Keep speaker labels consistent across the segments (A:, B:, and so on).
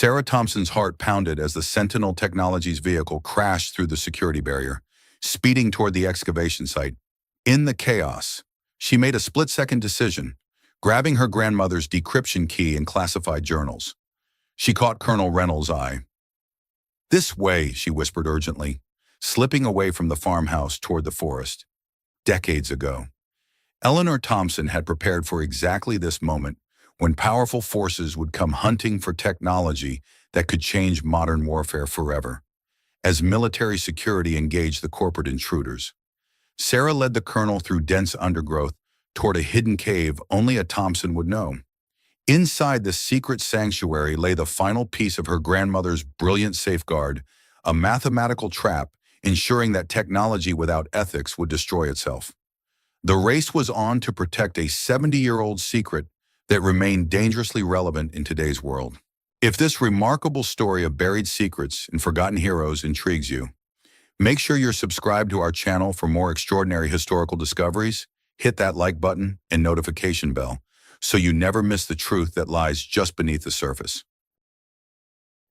A: Sarah Thompson's heart pounded as the Sentinel Technologies vehicle crashed through the security barrier, speeding toward the excavation site. In the chaos, she made a split-second decision, grabbing her grandmother's decryption key and classified journals. She caught Colonel Reynolds' eye. "This way," she whispered urgently, slipping away from the farmhouse toward the forest. Decades ago, Eleanor Thompson had prepared for exactly this moment when powerful forces would come hunting for technology that could change modern warfare forever. As military security engaged the corporate intruders, Sarah led the colonel through dense undergrowth toward a hidden cave only a Thompson would know. Inside the secret sanctuary lay the final piece of her grandmother's brilliant safeguard, a mathematical trap ensuring that technology without ethics would destroy itself. The race was on to protect a 70-year-old secret that remained dangerously relevant in today's world. If this remarkable story of buried secrets and forgotten heroes intrigues you, make sure you're subscribed to our channel for more extraordinary historical discoveries. Hit that like button and notification bell so you never miss the truth that lies just beneath the surface.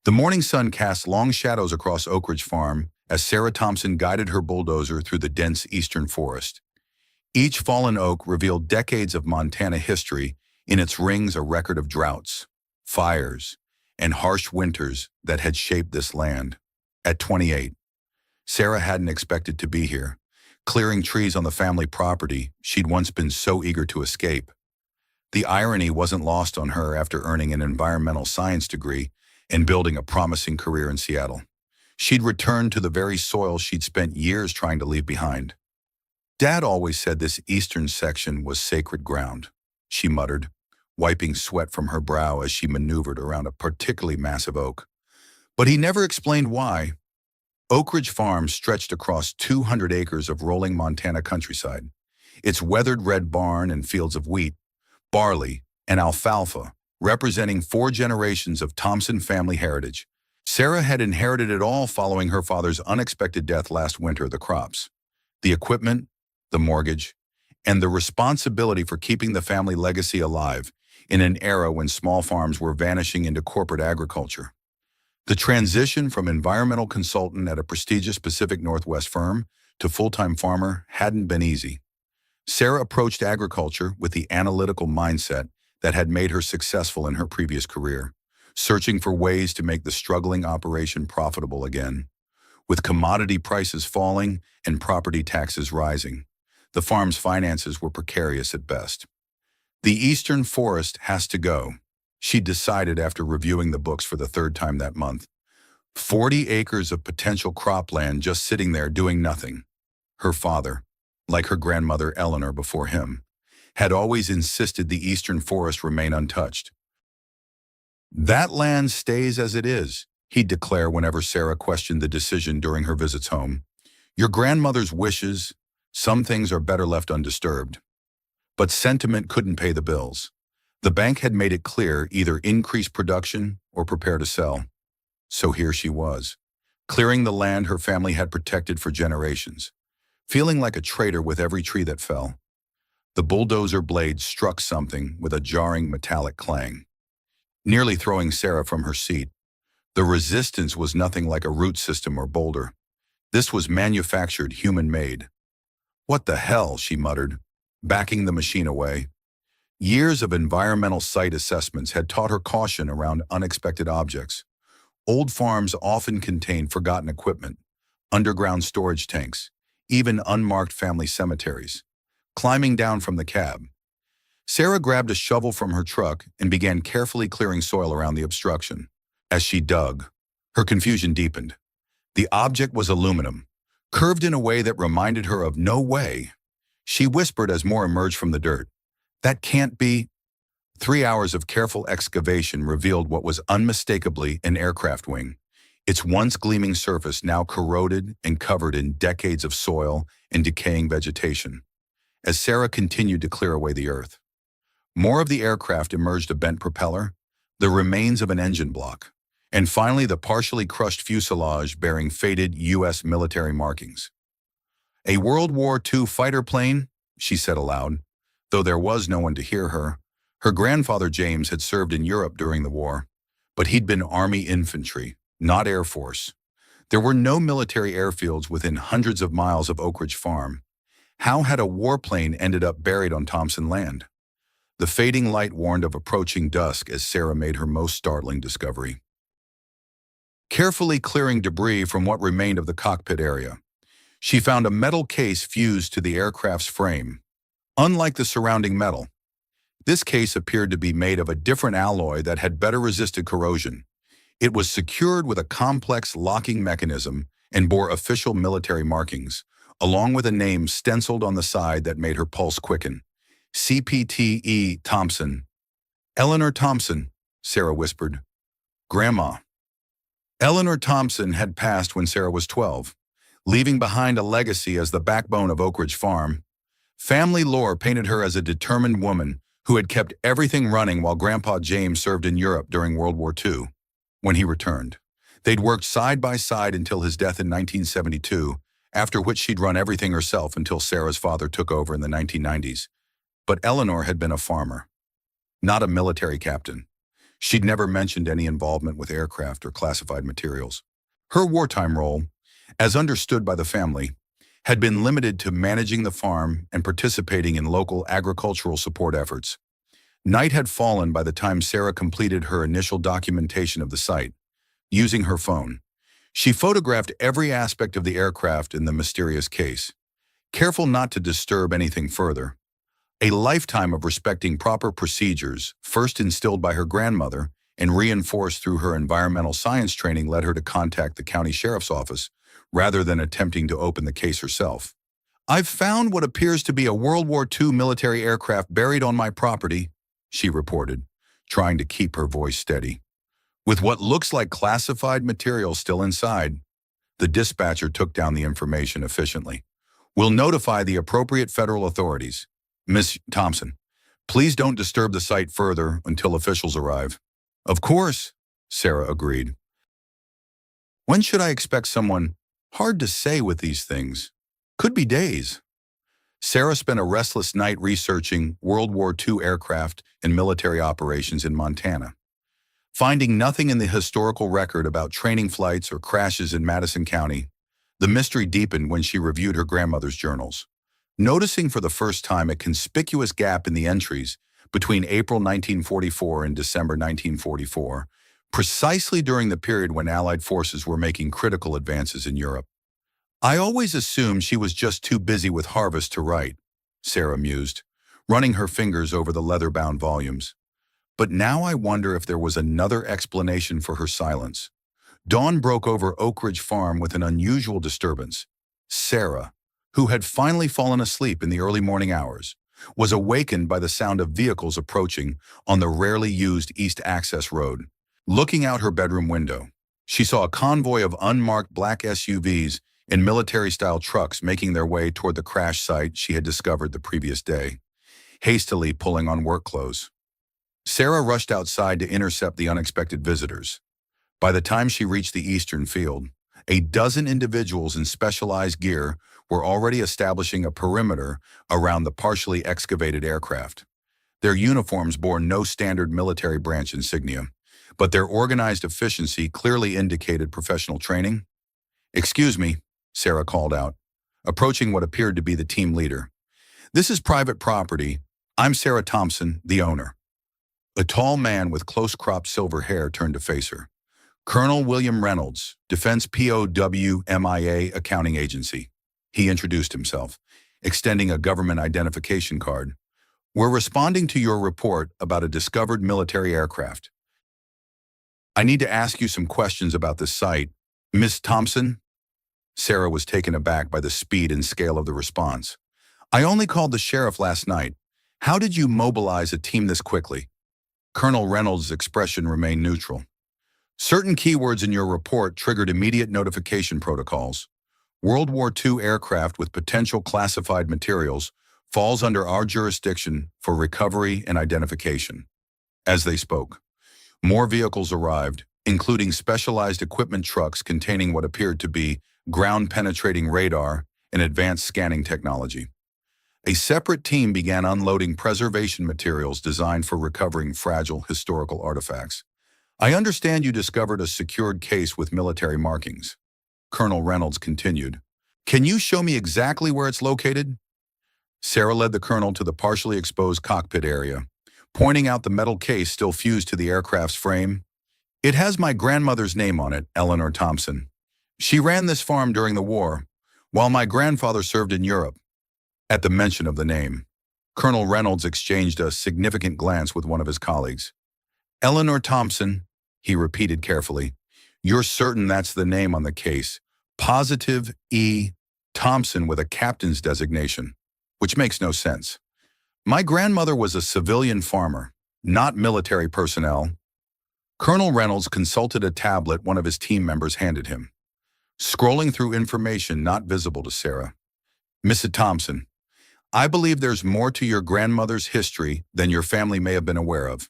A: The morning sun cast long shadows across Oak Ridge Farm as Sarah Thompson guided her bulldozer through the dense eastern forest. Each fallen oak revealed decades of Montana history, in its rings a record of droughts, fires, and harsh winters that had shaped this land. At 28, Sarah hadn't expected to be here, clearing trees on the family property she'd once been so eager to escape. The irony wasn't lost on her after earning an environmental science degree and building a promising career in Seattle. She'd returned to the very soil she'd spent years trying to leave behind. "Dad always said this eastern section was sacred ground," she muttered, wiping sweat from her brow as she maneuvered around a particularly massive oak. But he never explained why. Oak Ridge Farm stretched across 200 acres of rolling Montana countryside, its weathered red barn and fields of wheat, barley, and alfalfa, representing 4 generations of Thompson family heritage. Sarah had inherited it all following her father's unexpected death last winter: the crops, the equipment, the mortgage, and the responsibility for keeping the family legacy alive in an era when small farms were vanishing into corporate agriculture. The transition from environmental consultant at a prestigious Pacific Northwest firm to full-time farmer hadn't been easy. Sarah approached agriculture with the analytical mindset that had made her successful in her previous career, searching for ways to make the struggling operation profitable again. With commodity prices falling and property taxes rising, the farm's finances were precarious at best. "The eastern forest has to go," she decided after reviewing the books for the 3rd time that month. 40 acres of potential cropland just sitting there doing nothing. Her father, like her grandmother Eleanor before him, had always insisted the eastern forest remain untouched. "That land stays as it is," he'd declare whenever Sarah questioned the decision during her visits home. "Your grandmother's wishes, some things are better left undisturbed." But sentiment couldn't pay the bills. The bank had made it clear: either increase production or prepare to sell. So here she was, clearing the land her family had protected for generations, feeling like a traitor with every tree that fell. The bulldozer blade struck something with a jarring metallic clang, nearly throwing Sarah from her seat. The resistance was nothing like a root system or boulder. This was manufactured, human-made. "What the hell?" she muttered, backing the machine away. Years of environmental site assessments had taught her caution around unexpected objects. Old farms often contained forgotten equipment, underground storage tanks, even unmarked family cemeteries. Climbing down from the cab, Sarah grabbed a shovel from her truck and began carefully clearing soil around the obstruction. As she dug, her confusion deepened. The object was aluminum, curved in a way that reminded her of "no way." She whispered as more emerged from the dirt. "That can't be." 3 hours of careful excavation revealed what was unmistakably an aircraft wing, its once gleaming surface now corroded and covered in decades of soil and decaying vegetation. As Sarah continued to clear away the earth, more of the aircraft emerged: a bent propeller, the remains of an engine block, and finally the partially crushed fuselage bearing faded U.S. military markings. "A World War II fighter plane," she said aloud, though there was no one to hear her. Her grandfather James had served in Europe during the war, but he'd been Army infantry, not Air Force. There were no military airfields within hundreds of miles of Oak Ridge Farm. How had a warplane ended up buried on Thompson land? The fading light warned of approaching dusk as Sarah made her most startling discovery. Carefully clearing debris from what remained of the cockpit area, she found a metal case fused to the aircraft's frame. Unlike the surrounding metal, this case appeared to be made of a different alloy that had better resisted corrosion. It was secured with a complex locking mechanism and bore official military markings, along with a name stenciled on the side that made her pulse quicken. CPTE Thompson. Eleanor Thompson, Sarah whispered. Grandma. Eleanor Thompson had passed when Sarah was 12, leaving behind a legacy as the backbone of Oak Ridge Farm. Family lore painted her as a determined woman who had kept everything running while Grandpa James served in Europe during World War II. When he returned, they'd worked side by side until his death in 1972, after which she'd run everything herself until Sarah's father took over in the 1990s. But Eleanor had been a farmer, not a military captain. She'd never mentioned any involvement with aircraft or classified materials. Her wartime role, as understood by the family, had been limited to managing the farm and participating in local agricultural support efforts. Night had fallen by the time Sarah completed her initial documentation of the site. Using her phone, she photographed every aspect of the aircraft in the mysterious case, careful not to disturb anything further. A lifetime of respecting proper procedures, first instilled by her grandmother and reinforced through her environmental science training, led her to contact the county sheriff's office rather than attempting to open the case herself. "I've found what appears to be a World War II military aircraft buried on my property," she reported, trying to keep her voice steady. With what looks like classified material still inside, the dispatcher took down the information efficiently. "We'll notify the appropriate federal authorities. Miss Thompson, please don't disturb the site further until officials arrive." "Of course," Sarah agreed. "When should I expect someone?" Hard to say with these things. Could be days. Sarah spent a restless night researching World War II aircraft and military operations in Montana. Finding nothing in the historical record about training flights or crashes in Madison County, the mystery deepened when she reviewed her grandmother's journals. Noticing for the first time a conspicuous gap in the entries between April 1944 and December 1944, precisely during the period when Allied forces were making critical advances in Europe. "I always assumed she was just too busy with harvest to write," Sarah mused, running her fingers over the leather-bound volumes. "But now I wonder if there was another explanation for her silence." Dawn broke over Oak Ridge Farm with an unusual disturbance. Sarah, who had finally fallen asleep in the early morning hours, was awakened by the sound of vehicles approaching on the rarely used East Access Road. Looking out her bedroom window, she saw a convoy of unmarked black SUVs and military-style trucks making their way toward the crash site she had discovered the previous day, hastily pulling on work clothes. Sarah rushed outside to intercept the unexpected visitors. By the time she reached the eastern field, a dozen individuals in specialized gear were already establishing a perimeter around the partially excavated aircraft. Their uniforms bore no standard military branch insignia, but their organized efficiency clearly indicated professional training. "Excuse me," Sarah called out, approaching what appeared to be the team leader. "This is private property. I'm Sarah Thompson, the owner." A tall man with close-cropped silver hair turned to face her. "Colonel William Reynolds, Defense WWII Accounting Agency," he introduced himself, extending a government identification card. "We're responding to your report about a discovered military aircraft. I need to ask you some questions about this site. Miss Thompson?" Sarah was taken aback by the speed and scale of the response. "I only called the sheriff last night. How did you mobilize a team this quickly?" Colonel Reynolds' expression remained neutral. "Certain keywords in your report triggered immediate notification protocols. World War II aircraft with potential classified materials falls under our jurisdiction for recovery and identification." As they spoke, more vehicles arrived, including specialized equipment trucks containing what appeared to be ground-penetrating radar and advanced scanning technology. A separate team began unloading preservation materials designed for recovering fragile historical artifacts. I understand you discovered a secured case with military markings. Colonel Reynolds continued. Can you show me exactly where it's located? Sarah led the colonel to the partially exposed cockpit area, pointing out the metal case still fused to the aircraft's frame. It has my grandmother's name on it, Eleanor Thompson. She ran this farm during the war, while my grandfather served in Europe. At the mention of the name, Colonel Reynolds exchanged a significant glance with one of his colleagues. Eleanor Thompson, he repeated carefully. You're certain that's the name on the case? Positive E. Thompson with a captain's designation, which makes no sense. My grandmother was a civilian farmer, not military personnel. Colonel Reynolds consulted a tablet one of his team members handed him, scrolling through information not visible to Sarah. Mrs. Thompson, I believe there's more to your grandmother's history than your family may have been aware of.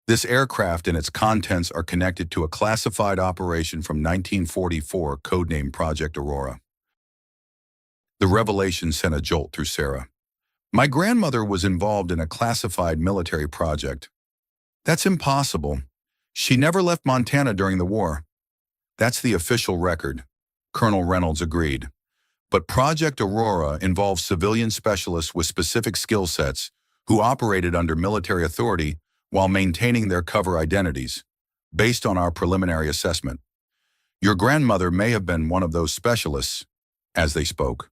A: This aircraft and its contents are connected to a classified operation from 1944 codenamed Project Aurora. The revelation sent a jolt through Sarah. My grandmother was involved in a classified military project. That's impossible. She never left Montana during the war. That's the official record, Colonel Reynolds agreed. But Project Aurora involves civilian specialists with specific skill sets who operated under military authority while maintaining their cover identities, based on our preliminary assessment. Your grandmother may have been one of those specialists. As they spoke,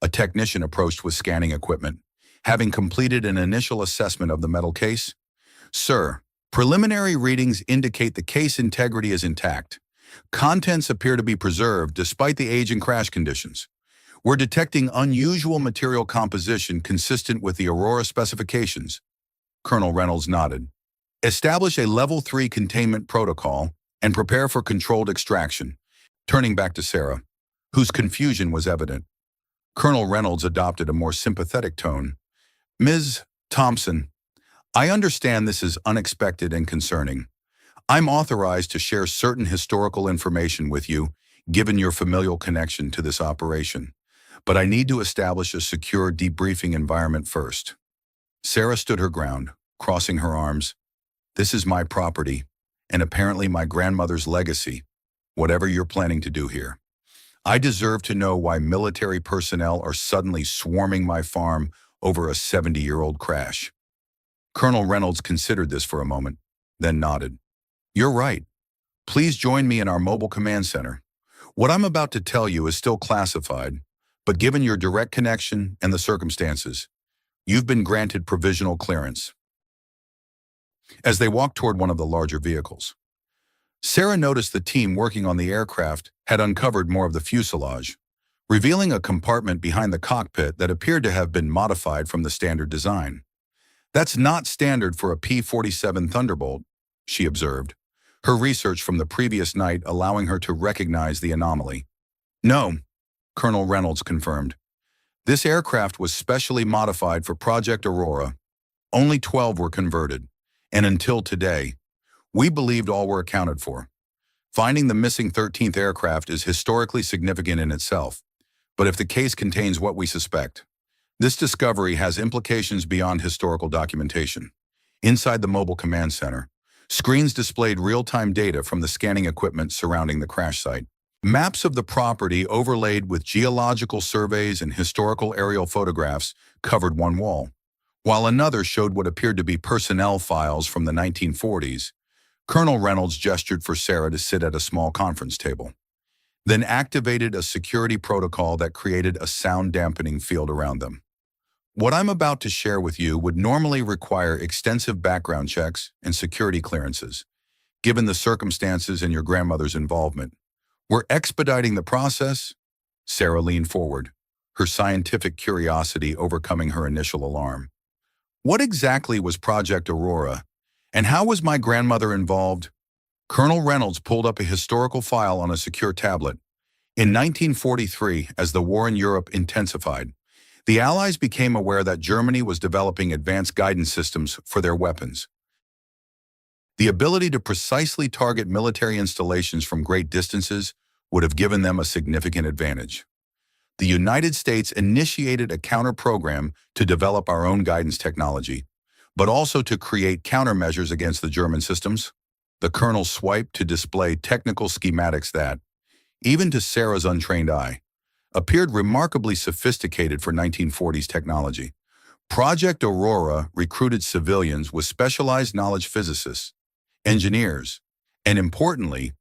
A: a technician approached with scanning equipment, having completed an initial assessment of the metal case. Sir, preliminary readings indicate the case integrity is intact. Contents appear to be preserved despite the age and crash conditions. We're detecting unusual material composition consistent with the Aurora specifications. Colonel Reynolds nodded. Establish a Level 3 containment protocol and prepare for controlled extraction. Turning back to Sarah, whose confusion was evident, Colonel Reynolds adopted a more sympathetic tone. Ms. Thompson, I understand this is unexpected and concerning. I'm authorized to share certain historical information with you, given your familial connection to this operation. But I need to establish a secure debriefing environment first. Sarah stood her ground, crossing her arms. This is my property, and apparently my grandmother's legacy, whatever you're planning to do here. I deserve to know why military personnel are suddenly swarming my farm over a 70-year-old crash. Colonel Reynolds considered this for a moment, then nodded. You're right. Please join me in our mobile command center. What I'm about to tell you is still classified, but given your direct connection and the circumstances, you've been granted provisional clearance. As they walked toward one of the larger vehicles, Sarah noticed the team working on the aircraft had uncovered more of the fuselage, revealing a compartment behind the cockpit that appeared to have been modified from the standard design. That's not standard for a P-47 Thunderbolt, she observed, her research from the previous night allowing her to recognize the anomaly. No, Colonel Reynolds confirmed. This aircraft was specially modified for Project Aurora. Only 12 were converted, and until today, we believed all were accounted for. Finding the missing 13th aircraft is historically significant in itself, but if the case contains what we suspect, this discovery has implications beyond historical documentation. Inside the mobile command center, screens displayed real-time data from the scanning equipment surrounding the crash site. Maps of the property overlaid with geological surveys and historical aerial photographs covered one wall, while another showed what appeared to be personnel files from the 1940s. Colonel Reynolds gestured for Sarah to sit at a small conference table, then activated a security protocol that created a sound-dampening field around them. What I'm about to share with you would normally require extensive background checks and security clearances, given the circumstances and your grandmother's involvement. We're expediting the process. Sarah leaned forward, her scientific curiosity overcoming her initial alarm. What exactly was Project Aurora, and how was my grandmother involved? Colonel Reynolds pulled up a historical file on a secure tablet. In 1943, as the war in Europe intensified, the Allies became aware that Germany was developing advanced guidance systems for their weapons. The ability to precisely target military installations from great distances would have given them a significant advantage. The United States initiated a counter-program to develop our own guidance technology, but also to create countermeasures against the German systems. The colonel swiped to display technical schematics that, even to Sarah's untrained eye, appeared remarkably sophisticated for 1940s technology. Project Aurora recruited civilians with specialized knowledge physicists, engineers, and importantly,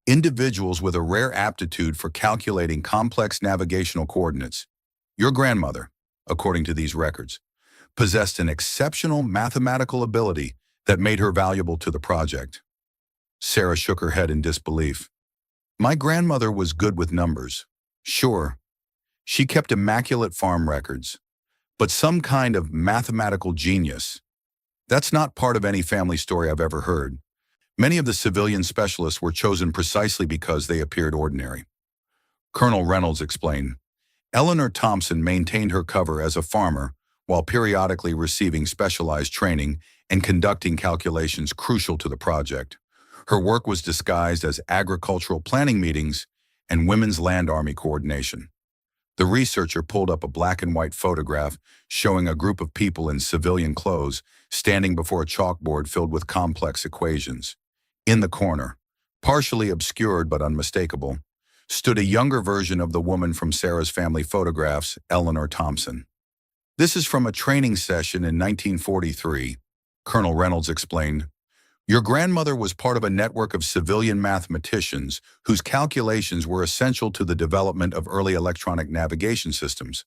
A: individuals with a rare aptitude for calculating complex navigational coordinates. Your grandmother, according to these records, possessed an exceptional mathematical ability that made her valuable to the project. Sarah shook her head in disbelief. My grandmother was good with numbers. Sure, she kept immaculate farm records, but some kind of mathematical genius. That's not part of any family story I've ever heard. Many of the civilian specialists were chosen precisely because they appeared ordinary. Colonel Reynolds explained, Eleanor Thompson maintained her cover as a farmer while periodically receiving specialized training and conducting calculations crucial to the project. Her work was disguised as agricultural planning meetings and Women's Land Army coordination. The researcher pulled up a black and white photograph showing a group of people in civilian clothes standing before a chalkboard filled with complex equations. In the corner, partially obscured but unmistakable, stood a younger version of the woman from Sarah's family photographs, Eleanor Thompson. This is from a training session in 1943, Colonel Reynolds explained. Your grandmother was part of a network of civilian mathematicians whose calculations were essential to the development of early electronic navigation systems.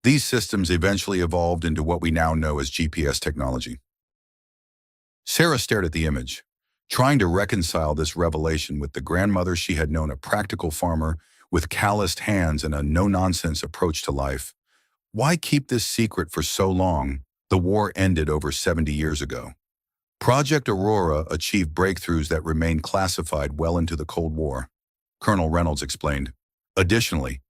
A: These systems eventually evolved into what we now know as GPS technology. Sarah stared at the image, trying to reconcile this revelation with the grandmother she had known, a practical farmer with calloused hands and a no-nonsense approach to life. Why keep this secret for so long? The war ended over 70 years ago. Project Aurora achieved breakthroughs that remained classified well into the Cold War, Colonel Reynolds explained. Additionally,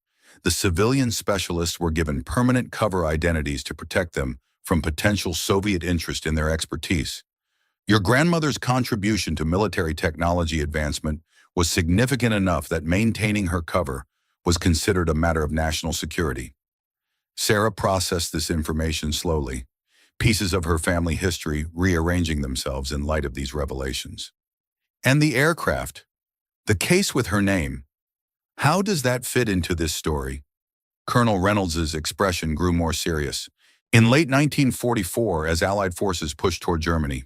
A: the civilian specialists were given permanent cover identities to protect them from potential Soviet interest in their expertise. Your grandmother's contribution to military technology advancement was significant enough that maintaining her cover was considered a matter of national security. Sarah processed this information slowly, pieces of her family history rearranging themselves in light of these revelations. And the aircraft, the case with her name, how does that fit into this story? Colonel Reynolds's expression grew more serious. In late 1944, as Allied forces pushed toward Germany,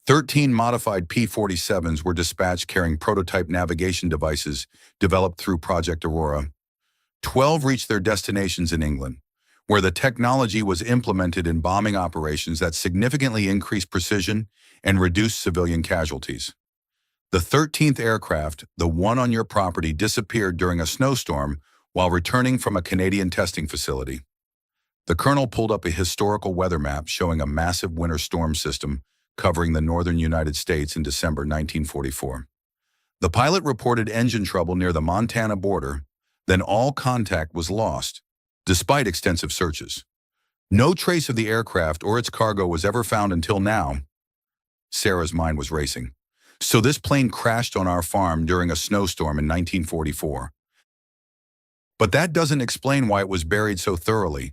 A: 13 modified P-47s were dispatched carrying prototype navigation devices developed through Project Aurora. 12 reached their destinations in England, where the technology was implemented in bombing operations that significantly increased precision and reduced civilian casualties. The 13th aircraft, the one on your property, disappeared during a snowstorm while returning from a Canadian testing facility. The colonel pulled up a historical weather map showing a massive winter storm system covering the northern United States in December 1944. The pilot reported engine trouble near the Montana border, then all contact was lost, despite extensive searches. No trace of the aircraft or its cargo was ever found until now. Sarah's mind was racing. So this plane crashed on our farm during a snowstorm in 1944. But that doesn't explain why it was buried so thoroughly,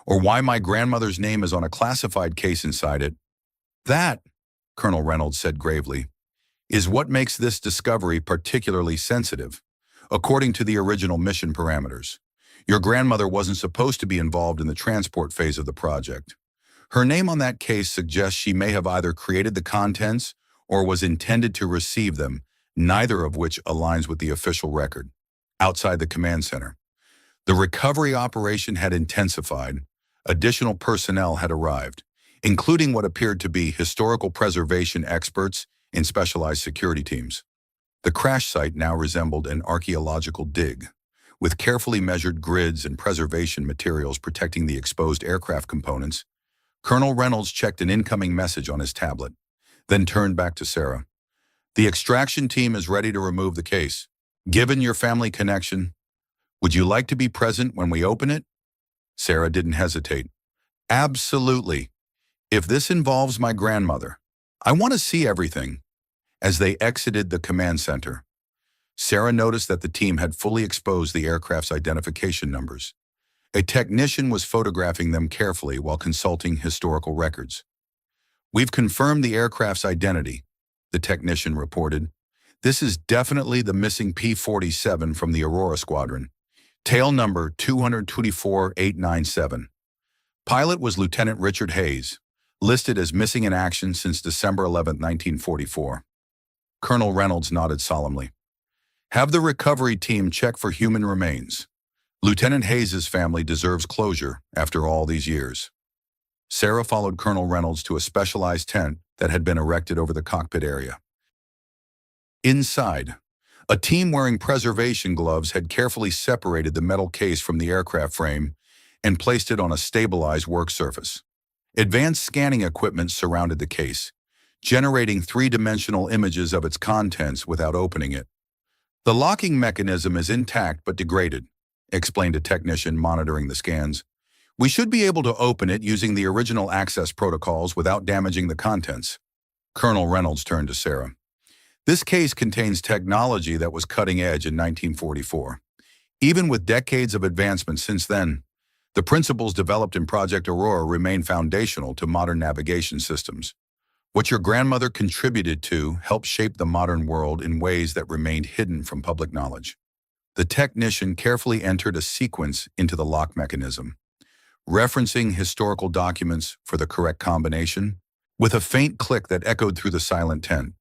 A: or why my grandmother's name is on a classified case inside it. That, Colonel Reynolds said gravely, is what makes this discovery particularly sensitive, according to the original mission parameters. Your grandmother wasn't supposed to be involved in the transport phase of the project. Her name on that case suggests she may have either created the contents or was intended to receive them, neither of which aligns with the official record. Outside the command center, the recovery operation had intensified. Additional personnel had arrived, including what appeared to be historical preservation experts in specialized security teams. The crash site now resembled an archaeological dig, with carefully measured grids and preservation materials protecting the exposed aircraft components. Colonel Reynolds checked an incoming message on his tablet, then turned back to Sarah. The extraction team is ready to remove the case. Given your family connection, would you like to be present when we open it? Sarah didn't hesitate. Absolutely. If this involves my grandmother, I want to see everything. As they exited the command center, Sarah noticed that the team had fully exposed the aircraft's identification numbers. A technician was photographing them carefully while consulting historical records. We've confirmed the aircraft's identity, the technician reported. "This is definitely the missing P-47 from the Aurora Squadron. Tail number 224897. Pilot was Lieutenant Richard Hayes, listed as missing in action since December 11, 1944. Colonel Reynolds nodded solemnly. "Have the recovery team check for human remains. Lieutenant Hayes's family deserves closure after all these years." Sarah followed Colonel Reynolds to a specialized tent that had been erected over the cockpit area. Inside, a team wearing preservation gloves had carefully separated the metal case from the aircraft frame and placed it on a stabilized work surface. Advanced scanning equipment surrounded the case, generating three-dimensional images of its contents without opening it. "The locking mechanism is intact but degraded," explained a technician monitoring the scans. "We should be able to open it using the original access protocols without damaging the contents." Colonel Reynolds turned to Sarah. "This case contains technology that was cutting edge in 1944. Even with decades of advancement since then, the principles developed in Project Aurora remain foundational to modern navigation systems. What your grandmother contributed to helped shape the modern world in ways that remained hidden from public knowledge." The technician carefully entered a sequence into the lock mechanism, referencing historical documents for the correct combination. With a faint click that echoed through the silent tent,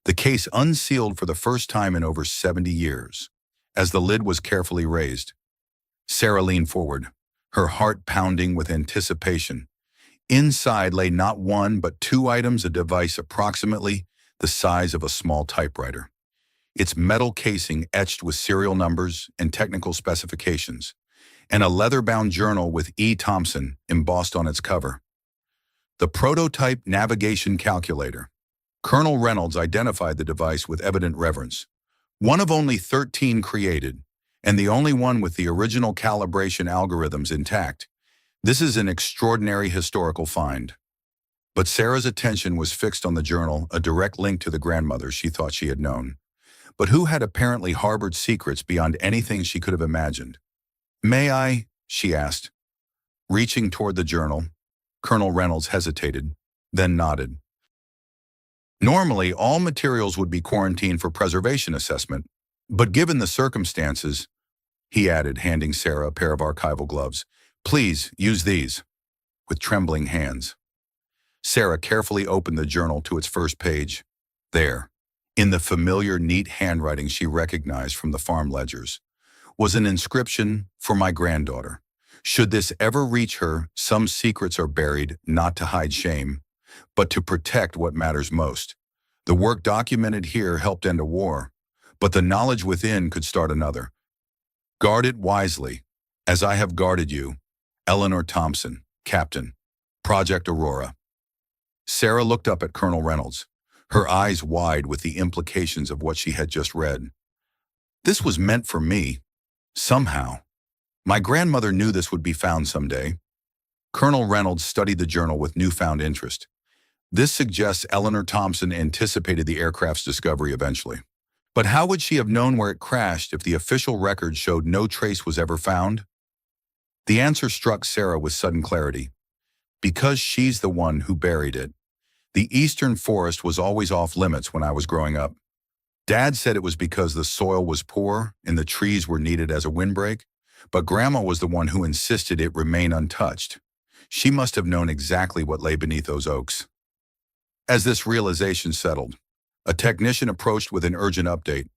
A: the case unsealed for the first time in over 70 years. As the lid was carefully raised, Sarah leaned forward, her heart pounding with anticipation. Inside lay not one but two items, a device approximately the size of a small typewriter. Its metal casing etched with serial numbers and technical specifications, and a leather-bound journal with E. Thompson embossed on its cover. The prototype navigation calculator. Colonel Reynolds identified the device with evident reverence. One of only 13 created, and the only one with the original calibration algorithms intact. This is an extraordinary historical find. But Sarah's attention was fixed on the journal, a direct link to the grandmother she thought she had known, but who had apparently harbored secrets beyond anything she could have imagined. "May I?" she asked. Reaching toward the journal, Colonel Reynolds hesitated, then nodded. "Normally, all materials would be quarantined for preservation assessment, but given the circumstances," he added, handing Sarah a pair of archival gloves, "please use these." With trembling hands, Sarah carefully opened the journal to its first page. There, in the familiar, neat handwriting she recognized from the farm ledgers, was an inscription for my granddaughter. Should this ever reach her, some secrets are buried not to hide shame, but to protect what matters most. The work documented here helped end a war, but the knowledge within could start another. Guard it wisely, as I have guarded you. Eleanor Thompson, Captain, Project Aurora. Sarah looked up at Colonel Reynolds, her eyes wide with the implications of what she had just read. This was meant for me, somehow. My grandmother knew this would be found someday. Colonel Reynolds studied the journal with newfound interest. This suggests Eleanor Thompson anticipated the aircraft's discovery eventually. But how would she have known where it crashed if the official record showed no trace was ever found? The answer struck Sarah with sudden clarity. Because she's the one who buried it. The eastern forest was always off limits when I was growing up. Dad said it was because the soil was poor and the trees were needed as a windbreak, but Grandma was the one who insisted it remain untouched. She must have known exactly what lay beneath those oaks. As this realization settled, a technician approached with an urgent update.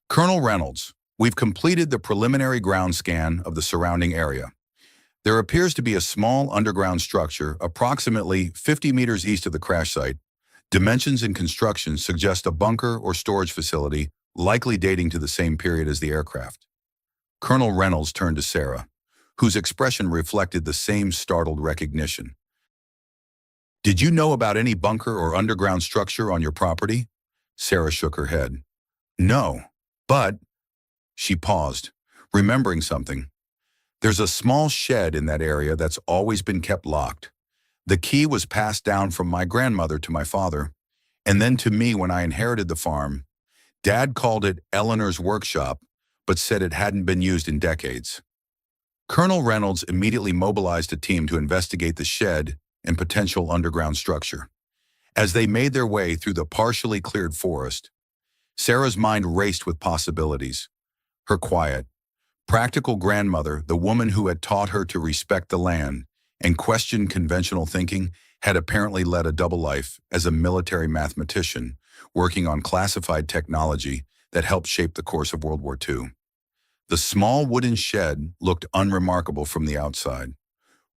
A: "Colonel Reynolds, we've completed the preliminary ground scan of the surrounding area. There appears to be a small underground structure approximately 50 meters east of the crash site. Dimensions and construction suggest a bunker or storage facility, likely dating to the same period as the aircraft." Colonel Reynolds turned to Sarah, whose expression reflected the same startled recognition. "Did you know about any bunker or underground structure on your property?" Sarah shook her head. "No, but..." She paused, remembering something. "There's a small shed in that area that's always been kept locked. The key was passed down from my grandmother to my father, and then to me when I inherited the farm. Dad called it Eleanor's workshop, but said it hadn't been used in decades." Colonel Reynolds immediately mobilized a team to investigate the shed and potential underground structure. As they made their way through the partially cleared forest, Sarah's mind raced with possibilities. Her quiet, practical grandmother, the woman who had taught her to respect the land and question conventional thinking, had apparently led a double life as a military mathematician, working on classified technology that helped shape the course of World War II. The small wooden shed looked unremarkable from the outside.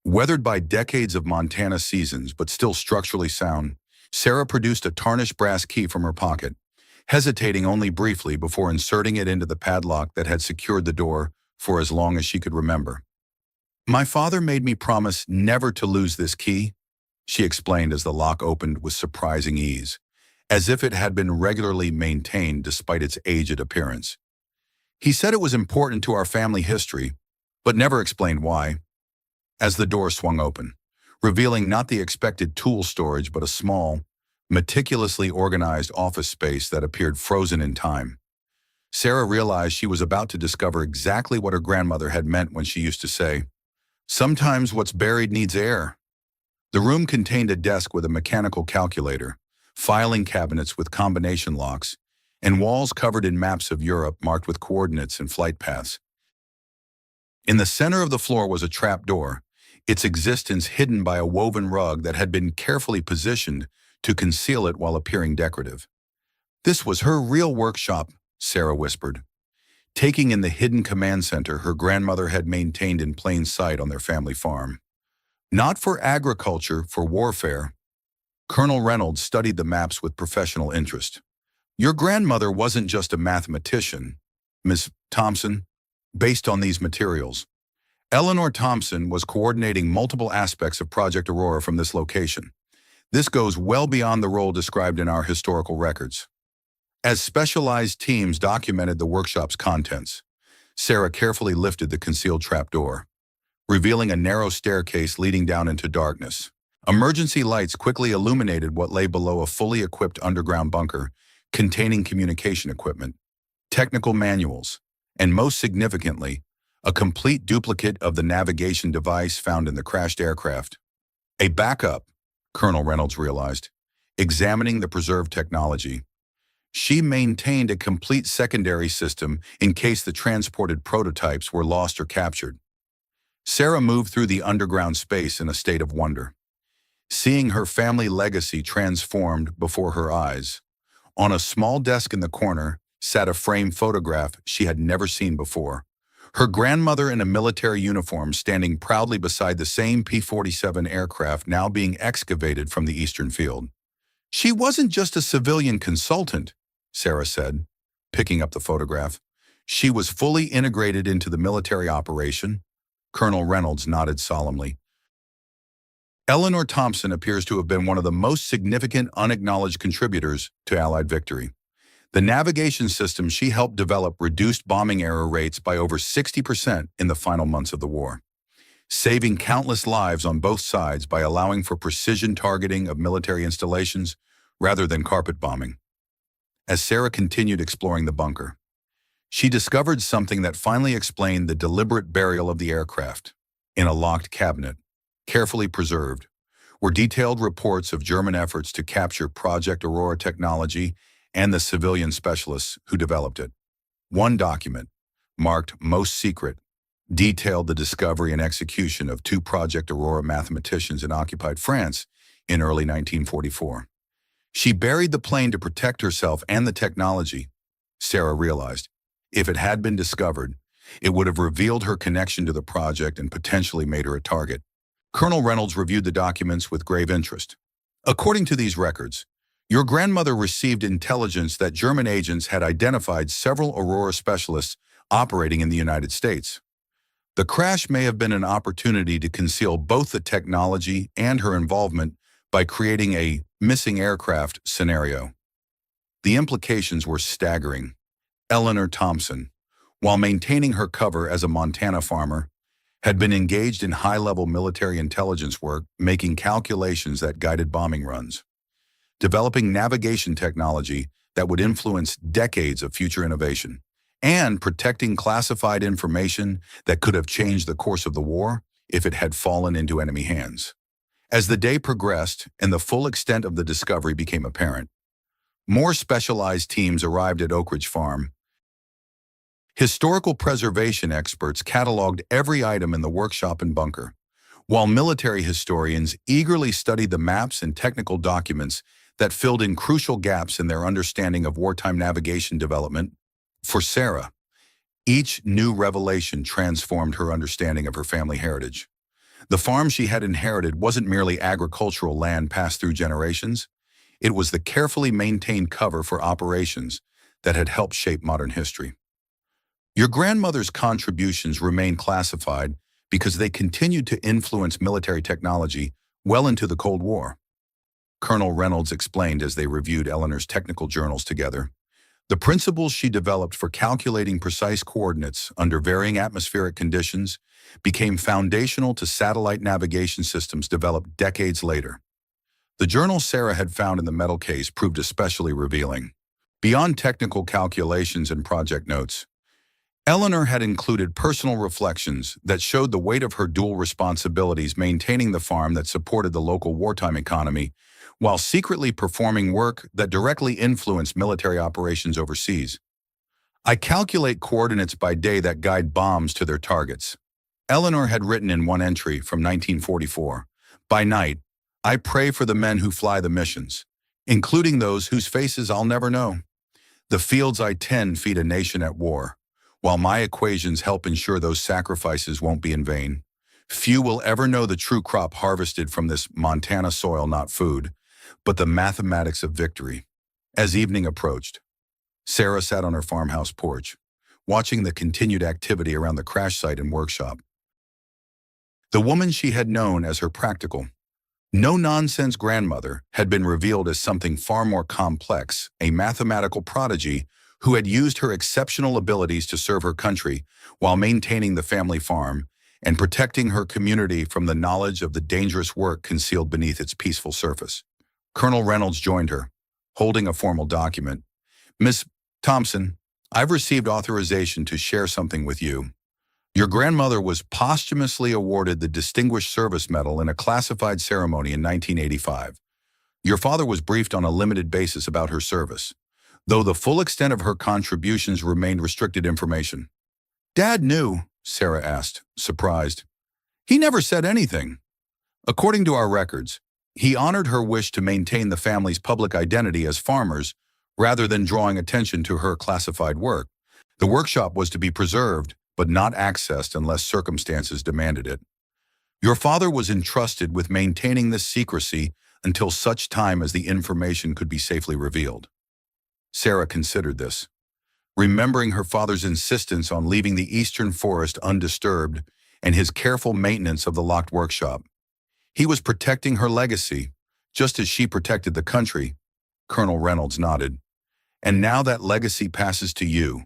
A: Weathered by decades of Montana seasons but still structurally sound, Sarah produced a tarnished brass key from her pocket, hesitating only briefly before inserting it into the padlock that had secured the door for as long as she could remember. "My father made me promise never to lose this key," she explained as the lock opened with surprising ease, as if it had been regularly maintained despite its aged appearance. "He said it was important to our family history, but never explained why." As the door swung open, revealing not the expected tool storage but a small, meticulously organized office space that appeared frozen in time, Sarah realized she was about to discover exactly what her grandmother had meant when she used to say, "Sometimes what's buried needs air." The room contained a desk with a mechanical calculator, filing cabinets with combination locks, and walls covered in maps of Europe marked with coordinates and flight paths. In the center of the floor was a trapdoor, its existence hidden by a woven rug that had been carefully positioned to conceal it while appearing decorative. "This was her real workshop," Sarah whispered, taking in the hidden command center her grandmother had maintained in plain sight on their family farm. Not for agriculture, for warfare. Colonel Reynolds studied the maps with professional interest. "Your grandmother wasn't just a mathematician, Miss Thompson, based on these materials. Eleanor Thompson was coordinating multiple aspects of Project Aurora from this location. This goes well beyond the role described in our historical records." As specialized teams documented the workshop's contents, Sarah carefully lifted the concealed trapdoor, revealing a narrow staircase leading down into darkness. Emergency lights quickly illuminated what lay below a fully equipped underground bunker containing communication equipment, technical manuals, and most significantly, a complete duplicate of the navigation device found in the crashed aircraft. A backup, Colonel Reynolds realized, examining the preserved technology. She maintained a complete secondary system in case the transported prototypes were lost or captured. Sarah moved through the underground space in a state of wonder, seeing her family legacy transformed before her eyes. On a small desk in the corner sat a framed photograph she had never seen before. Her grandmother in a military uniform standing proudly beside the same P-47 aircraft now being excavated from the eastern field. "She wasn't just a civilian consultant," Sarah said, picking up the photograph. "She was fully integrated into the military operation." Colonel Reynolds nodded solemnly. "Eleanor Thompson appears to have been one of the most significant unacknowledged contributors to Allied victory. The navigation system she helped develop reduced bombing error rates by over 60% in the final months of the war, saving countless lives on both sides by allowing for precision targeting of military installations rather than carpet bombing." As Sarah continued exploring the bunker, she discovered something that finally explained the deliberate burial of the aircraft. In a locked cabinet, carefully preserved, were detailed reports of German efforts to capture Project Aurora technology and the civilian specialists who developed it. One document, marked Most Secret, detailed the discovery and execution of two Project Aurora mathematicians in occupied France in early 1944. She buried the plane to protect herself and the technology, Sarah realized. If it had been discovered, it would have revealed her connection to the project and potentially made her a target. Colonel Reynolds reviewed the documents with grave interest. "According to these records, your grandmother received intelligence that German agents had identified several Aurora specialists operating in the United States. The crash may have been an opportunity to conceal both the technology and her involvement by creating a missing aircraft scenario." The implications were staggering. Eleanor Thompson, while maintaining her cover as a Montana farmer, had been engaged in high-level military intelligence work, making calculations that guided bombing runs, developing navigation technology that would influence decades of future innovation, and protecting classified information that could have changed the course of the war if it had fallen into enemy hands. As the day progressed and the full extent of the discovery became apparent, more specialized teams arrived at Oak Ridge Farm. Historical preservation experts cataloged every item in the workshop and bunker, while military historians eagerly studied the maps and technical documents that filled in crucial gaps in their understanding of wartime navigation development. For Sarah, each new revelation transformed her understanding of her family heritage. The farm she had inherited wasn't merely agricultural land passed through generations. It was the carefully maintained cover for operations that had helped shape modern history. Your grandmother's contributions remain classified because they continued to influence military technology well into the Cold War. Colonel Reynolds explained as they reviewed Eleanor's technical journals together. The principles she developed for calculating precise coordinates under varying atmospheric conditions became foundational to satellite navigation systems developed decades later. The journal Sarah had found in the metal case proved especially revealing. Beyond technical calculations and project notes, Eleanor had included personal reflections that showed the weight of her dual responsibilities maintaining the farm that supported the local wartime economy, while secretly performing work that directly influenced military operations overseas. I calculate coordinates by day that guide bombs to their targets. Eleanor had written in one entry from 1944, "By night, I pray for the men who fly the missions, including those whose faces I'll never know. The fields I tend feed a nation at war, while my equations help ensure those sacrifices won't be in vain. Few will ever know the true crop harvested from this Montana soil, not food, but the mathematics of victory." As evening approached, Sarah sat on her farmhouse porch, watching the continued activity around the crash site and workshop. The woman she had known as her practical, no-nonsense grandmother had been revealed as something far more complex, a mathematical prodigy who had used her exceptional abilities to serve her country while maintaining the family farm and protecting her community from the knowledge of the dangerous work concealed beneath its peaceful surface. Colonel Reynolds joined her, holding a formal document. "Miss Thompson, I've received authorization to share something with you. Your grandmother was posthumously awarded the Distinguished Service Medal in a classified ceremony in 1985. Your father was briefed on a limited basis about her service, though the full extent of her contributions remained restricted information." "Dad knew?" Sarah asked, surprised. "He never said anything." "According to our records, he honored her wish to maintain the family's public identity as farmers rather than drawing attention to her classified work. The workshop was to be preserved, but not accessed unless circumstances demanded it. Your father was entrusted with maintaining this secrecy until such time as the information could be safely revealed." Sarah considered this, remembering her father's insistence on leaving the eastern forest undisturbed and his careful maintenance of the locked workshop. He was protecting her legacy, just as she protected the country. Colonel Reynolds nodded. "And now that legacy passes to you,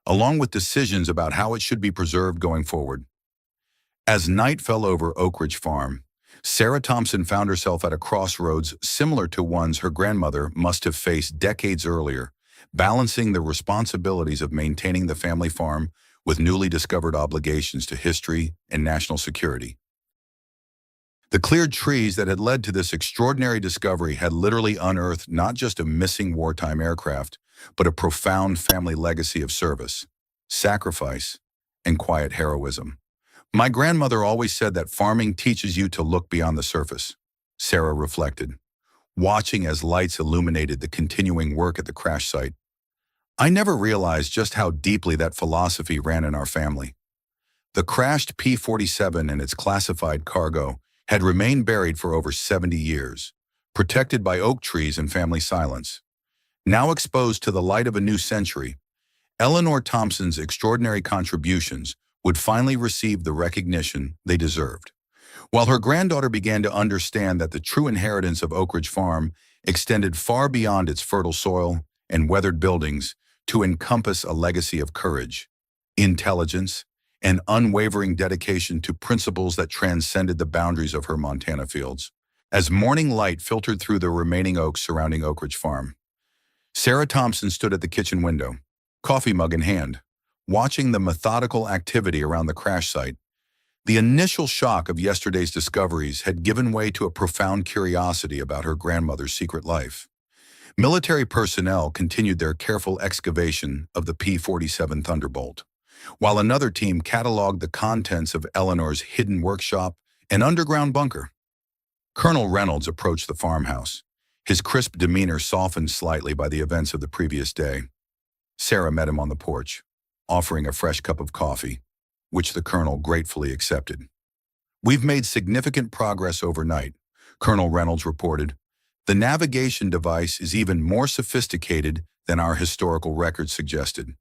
A: along with decisions about how it should be preserved going forward." As night fell over Oak Ridge Farm, Sarah Thompson found herself at a crossroads similar to ones her grandmother must have faced decades earlier, balancing the responsibilities of maintaining the family farm with newly discovered obligations to history and national security. The cleared trees that had led to this extraordinary discovery had literally unearthed not just a missing wartime aircraft, but a profound family legacy of service, sacrifice, and quiet heroism. "My grandmother always said that farming teaches you to look beyond the surface," Sarah reflected, watching as lights illuminated the continuing work at the crash site. "I never realized just how deeply that philosophy ran in our family." The crashed P-47 and its classified cargo had remained buried for over 70 years, protected by oak trees and family silence. Now exposed to the light of a new century, Eleanor Thompson's extraordinary contributions would finally receive the recognition they deserved. While her granddaughter began to understand that the true inheritance of Oak Ridge Farm extended far beyond its fertile soil and weathered buildings to encompass a legacy of courage, intelligence, and unwavering dedication to principles that transcended the boundaries of her Montana fields. As morning light filtered through the remaining oaks surrounding Oak Ridge Farm, Sarah Thompson stood at the kitchen window, coffee mug in hand, watching the methodical activity around the crash site. The initial shock of yesterday's discoveries had given way to a profound curiosity about her grandmother's secret life. Military personnel continued their careful excavation of the P-47 Thunderbolt, while another team cataloged the contents of Eleanor's hidden workshop and underground bunker. Colonel Reynolds approached the farmhouse, his crisp demeanor softened slightly by the events of the previous day. Sarah met him on the porch, offering a fresh cup of coffee, which the colonel gratefully accepted. "We've made significant progress overnight," Colonel Reynolds reported. "The navigation device is even more sophisticated than our historical records suggested.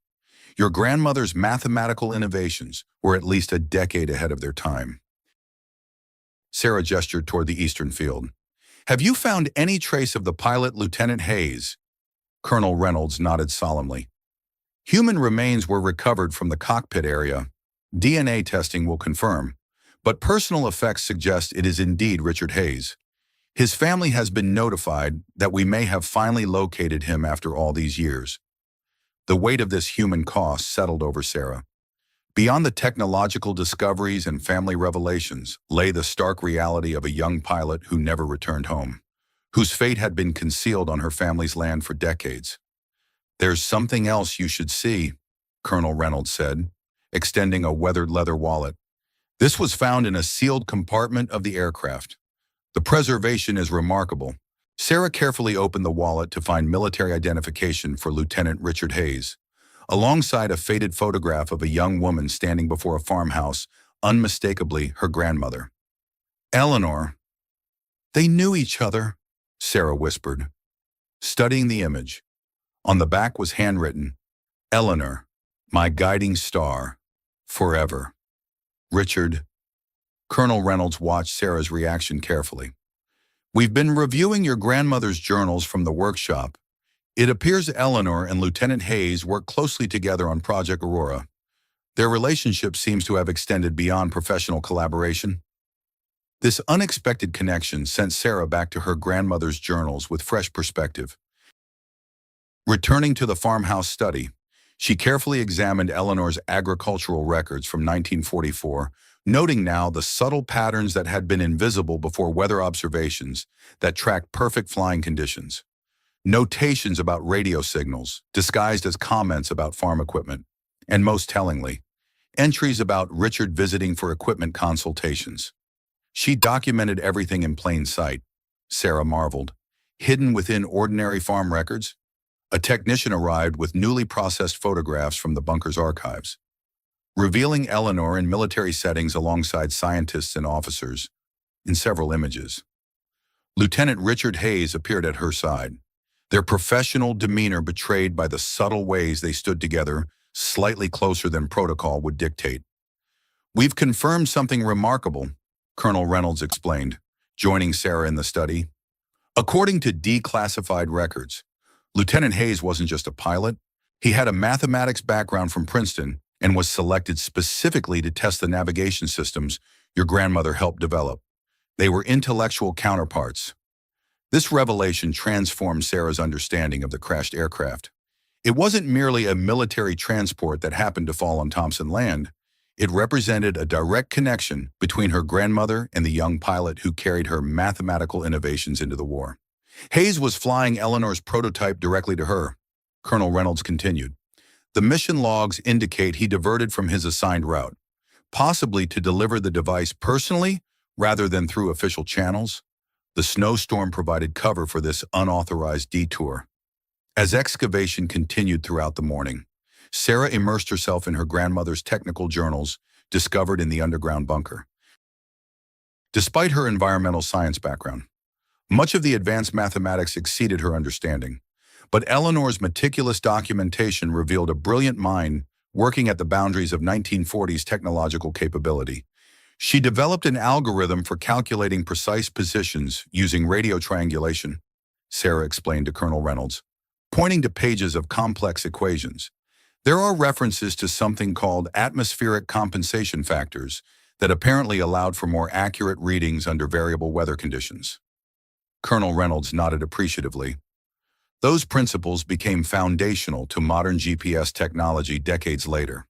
A: Your grandmother's mathematical innovations were at least a decade ahead of their time." Sarah gestured toward the eastern field. "Have you found any trace of the pilot, Lieutenant Hayes?" Colonel Reynolds nodded solemnly. "Human remains were recovered from the cockpit area. DNA testing will confirm, but personal effects suggest it is indeed Richard Hayes. His family has been notified that we may have finally located him after all these years." The weight of this human cost settled over Sarah. Beyond the technological discoveries and family revelations lay the stark reality of a young pilot who never returned home, whose fate had been concealed on her family's land for decades. "There's something else you should see," Colonel Reynolds said, extending a weathered leather wallet. "This was found in a sealed compartment of the aircraft. The preservation is remarkable." Sarah carefully opened the wallet to find military identification for Lieutenant Richard Hayes, alongside a faded photograph of a young woman standing before a farmhouse, unmistakably her grandmother. "Eleanor." "They knew each other," Sarah whispered, studying the image. On the back was handwritten, "Eleanor, my guiding star, forever. Richard." Colonel Reynolds watched Sarah's reaction carefully. "We've been reviewing your grandmother's journals from the workshop. It appears Eleanor and Lieutenant Hayes worked closely together on Project Aurora. Their relationship seems to have extended beyond professional collaboration." This unexpected connection sent Sarah back to her grandmother's journals with fresh perspective. Returning to the farmhouse study, she carefully examined Eleanor's agricultural records from 1944, noting now the subtle patterns that had been invisible before weather observations that tracked perfect flying conditions. Notations about radio signals, disguised as comments about farm equipment, and most tellingly, entries about Richard visiting for equipment consultations. She documented everything in plain sight, Sarah marveled. Hidden within ordinary farm records? A technician arrived with newly processed photographs from the bunker's archives, revealing Eleanor in military settings alongside scientists and officers in several images. Lieutenant Richard Hayes appeared at her side, their professional demeanor betrayed by the subtle ways they stood together, slightly closer than protocol would dictate. "We've confirmed something remarkable," Colonel Reynolds explained, joining Sarah in the study. "According to declassified records, Lieutenant Hayes wasn't just a pilot. He had a mathematics background from Princeton and was selected specifically to test the navigation systems your grandmother helped develop. They were intellectual counterparts." This revelation transformed Sarah's understanding of the crashed aircraft. It wasn't merely a military transport that happened to fall on Thompson land. It represented a direct connection between her grandmother and the young pilot who carried her mathematical innovations into the war. Hayes was flying Eleanor's prototype directly to her, Colonel Reynolds continued. The mission logs indicate he diverted from his assigned route, possibly to deliver the device personally rather than through official channels. The snowstorm provided cover for this unauthorized detour. As excavation continued throughout the morning, Sarah immersed herself in her grandmother's technical journals discovered in the underground bunker. Despite her environmental science background, much of the advanced mathematics exceeded her understanding, but Eleanor's meticulous documentation revealed a brilliant mind working at the boundaries of 1940s technological capability. She developed an algorithm for calculating precise positions using radio triangulation, Sarah explained to Colonel Reynolds, pointing to pages of complex equations. There are references to something called atmospheric compensation factors that apparently allowed for more accurate readings under variable weather conditions. Colonel Reynolds nodded appreciatively. Those principles became foundational to modern GPS technology decades later.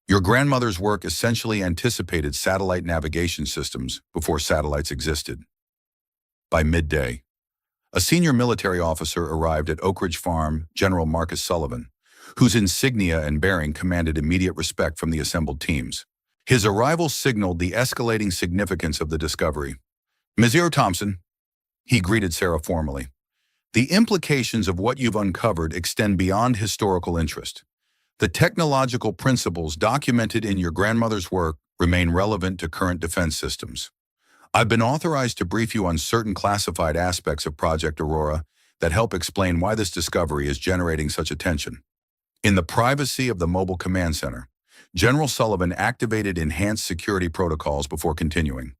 A: Your grandmother's work essentially anticipated satellite navigation systems before satellites existed. By midday, a senior military officer arrived at Oak Ridge Farm, General Marcus Sullivan, whose insignia and bearing commanded immediate respect from the assembled teams. His arrival signaled the escalating significance of the discovery. "Monsieur Thompson," he greeted Sarah formally, "the implications of what you've uncovered extend beyond historical interest. The technological principles documented in your grandmother's work remain relevant to current defense systems. I've been authorized to brief you on certain classified aspects of Project Aurora that help explain why this discovery is generating such attention." In the privacy of the mobile command center, General Sullivan activated enhanced security protocols before continuing.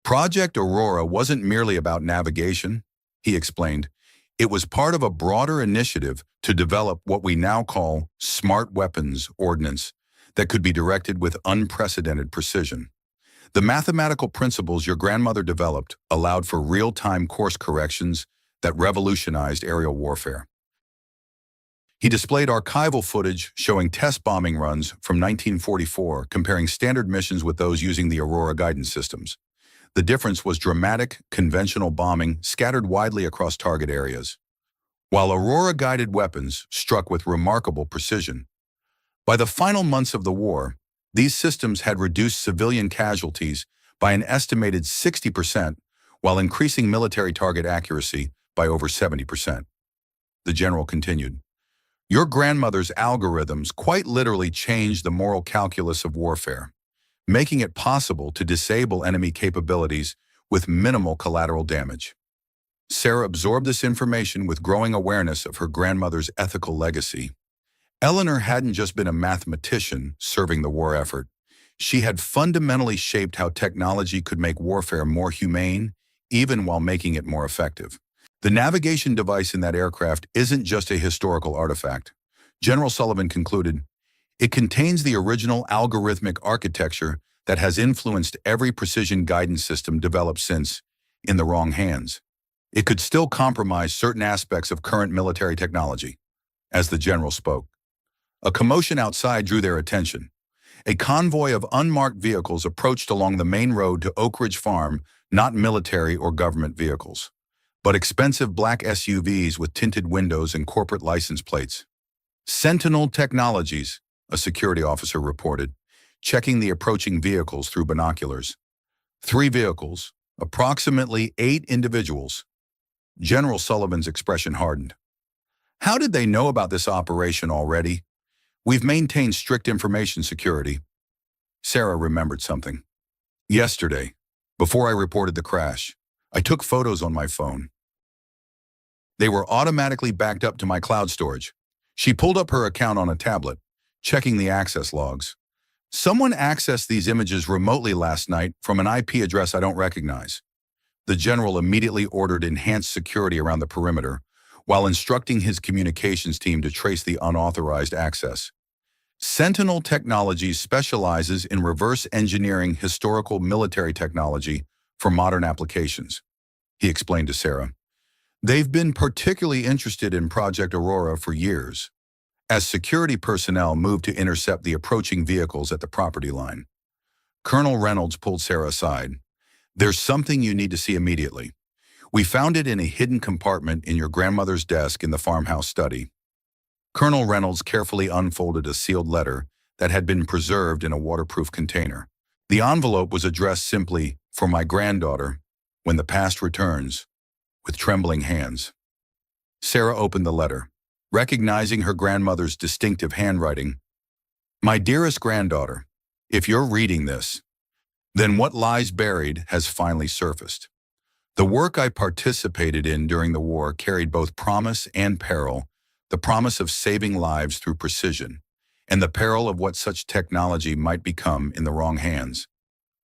A: Project Aurora wasn't merely about navigation, he explained. It was part of a broader initiative to develop what we now call smart weapons ordnance that could be directed with unprecedented precision. The mathematical principles your grandmother developed allowed for real-time course corrections that revolutionized aerial warfare. He displayed archival footage showing test bombing runs from 1944, comparing standard missions with those using the Aurora guidance systems. The difference was dramatic, conventional bombing scattered widely across target areas, while Aurora-guided weapons struck with remarkable precision. By the final months of the war, these systems had reduced civilian casualties by an estimated 60%, while increasing military target accuracy by over 70%. The general continued, "Your grandmother's algorithms quite literally changed the moral calculus of warfare, making it possible to disable enemy capabilities with minimal collateral damage." Sarah absorbed this information with growing awareness of her grandmother's ethical legacy. Eleanor hadn't just been a mathematician serving the war effort. She had fundamentally shaped how technology could make warfare more humane, even while making it more effective. The navigation device in that aircraft isn't just a historical artifact. General Sullivan concluded, "It contains the original algorithmic architecture that has influenced every precision guidance system developed since, in the wrong hands. It could still compromise certain aspects of current military technology." As the general spoke, a commotion outside drew their attention. A convoy of unmarked vehicles approached along the main road to Oak Ridge Farm, not military or government vehicles, but expensive black SUVs with tinted windows and corporate license plates. "Sentinel Technologies," a security officer reported, checking the approaching vehicles through binoculars. 3 vehicles, approximately 8 individuals. General Sullivan's expression hardened. "How did they know about this operation already?" "We've maintained strict information security." Sarah remembered something. "Yesterday, before I reported the crash, I took photos on my phone. They were automatically backed up to my cloud storage." She pulled up her account on a tablet, checking the access logs. "Someone accessed these images remotely last night from an IP address I don't recognize." The general immediately ordered enhanced security around the perimeter, while instructing his communications team to trace the unauthorized access. Sentinel Technologies specializes in reverse engineering historical military technology for modern applications, he explained to Sarah. "They've been particularly interested in Project Aurora for years." As security personnel moved to intercept the approaching vehicles at the property line, Colonel Reynolds pulled Sarah aside. "There's something you need to see immediately. We found it in a hidden compartment in your grandmother's desk in the farmhouse study." Colonel Reynolds carefully unfolded a sealed letter that had been preserved in a waterproof container. The envelope was addressed simply, "For my granddaughter, when the past returns," with trembling hands. Sarah opened the letter, recognizing her grandmother's distinctive handwriting. "My dearest granddaughter, if you're reading this, then what lies buried has finally surfaced. The work I participated in during the war carried both promise and peril, the promise of saving lives through precision, and the peril of what such technology might become in the wrong hands.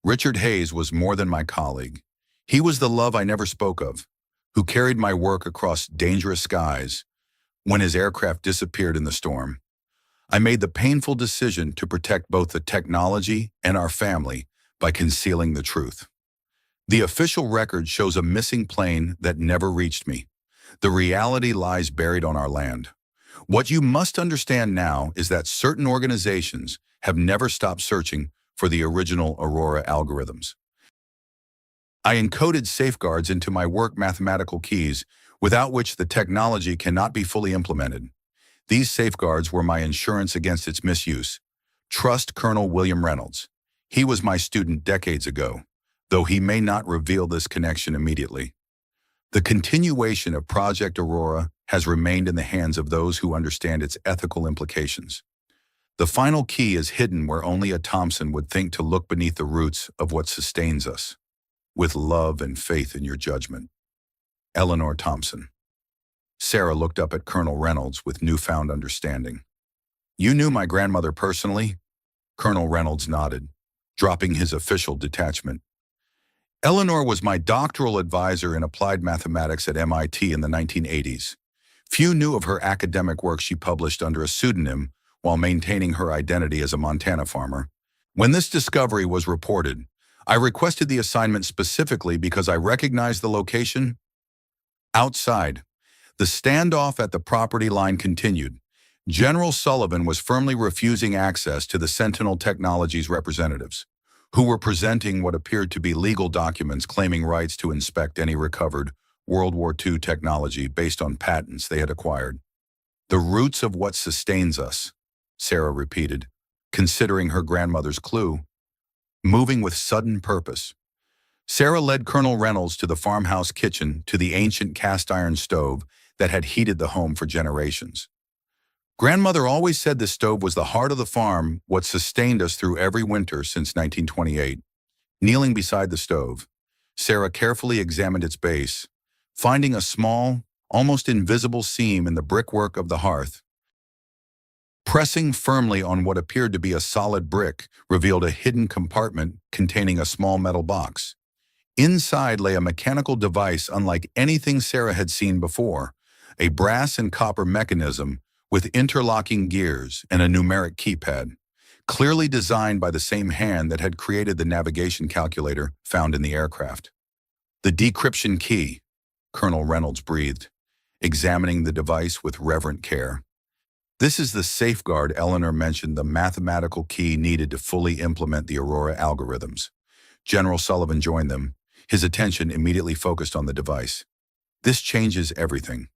A: Richard Hayes was more than my colleague. He was the love I never spoke of, who carried my work across dangerous skies when his aircraft disappeared in the storm. I made the painful decision to protect both the technology and our family by concealing the truth. The official record shows a missing plane that never reached me. The reality lies buried on our land. What you must understand now is that certain organizations have never stopped searching for the original Aurora algorithms. I encoded safeguards into my work mathematical keys, without which the technology cannot be fully implemented. These safeguards were my insurance against its misuse. Trust Colonel William Reynolds. He was my student decades ago, though he may not reveal this connection immediately. The continuation of Project Aurora has remained in the hands of those who understand its ethical implications. The final key is hidden where only a Thompson would think to look beneath the roots of what sustains us, with love and faith in your judgment. Eleanor Thompson. Sarah looked up at Colonel Reynolds with newfound understanding. You knew my grandmother personally? Colonel Reynolds nodded, dropping his official detachment. Eleanor was my doctoral advisor in applied mathematics at MIT in the 1980s. Few knew of her academic work she published under a pseudonym while maintaining her identity as a Montana farmer. When this discovery was reported, I requested the assignment specifically because I recognized the location. Outside, the standoff at the property line continued. General Sullivan was firmly refusing access to the Sentinel Technologies representatives, who were presenting what appeared to be legal documents claiming rights to inspect any recovered World War II technology based on patents they had acquired. The roots of what sustains us, Sarah repeated, considering her grandmother's clue. Moving with sudden purpose, Sarah led Colonel Reynolds to the farmhouse kitchen to the ancient cast-iron stove that had heated the home for generations. Grandmother always said the stove was the heart of the farm, what sustained us through every winter since 1928. Kneeling beside the stove, Sarah carefully examined its base, finding a small, almost invisible seam in the brickwork of the hearth. Pressing firmly on what appeared to be a solid brick revealed a hidden compartment containing a small metal box. Inside lay a mechanical device unlike anything Sarah had seen before, a brass and copper mechanism with interlocking gears and a numeric keypad, clearly designed by the same hand that had created the navigation calculator found in the aircraft. The decryption key, Colonel Reynolds breathed, examining the device with reverent care. This is the safeguard Eleanor mentioned, the mathematical key needed to fully implement the Aurora algorithms. General Sullivan joined them, his attention immediately focused on the device. This changes everything.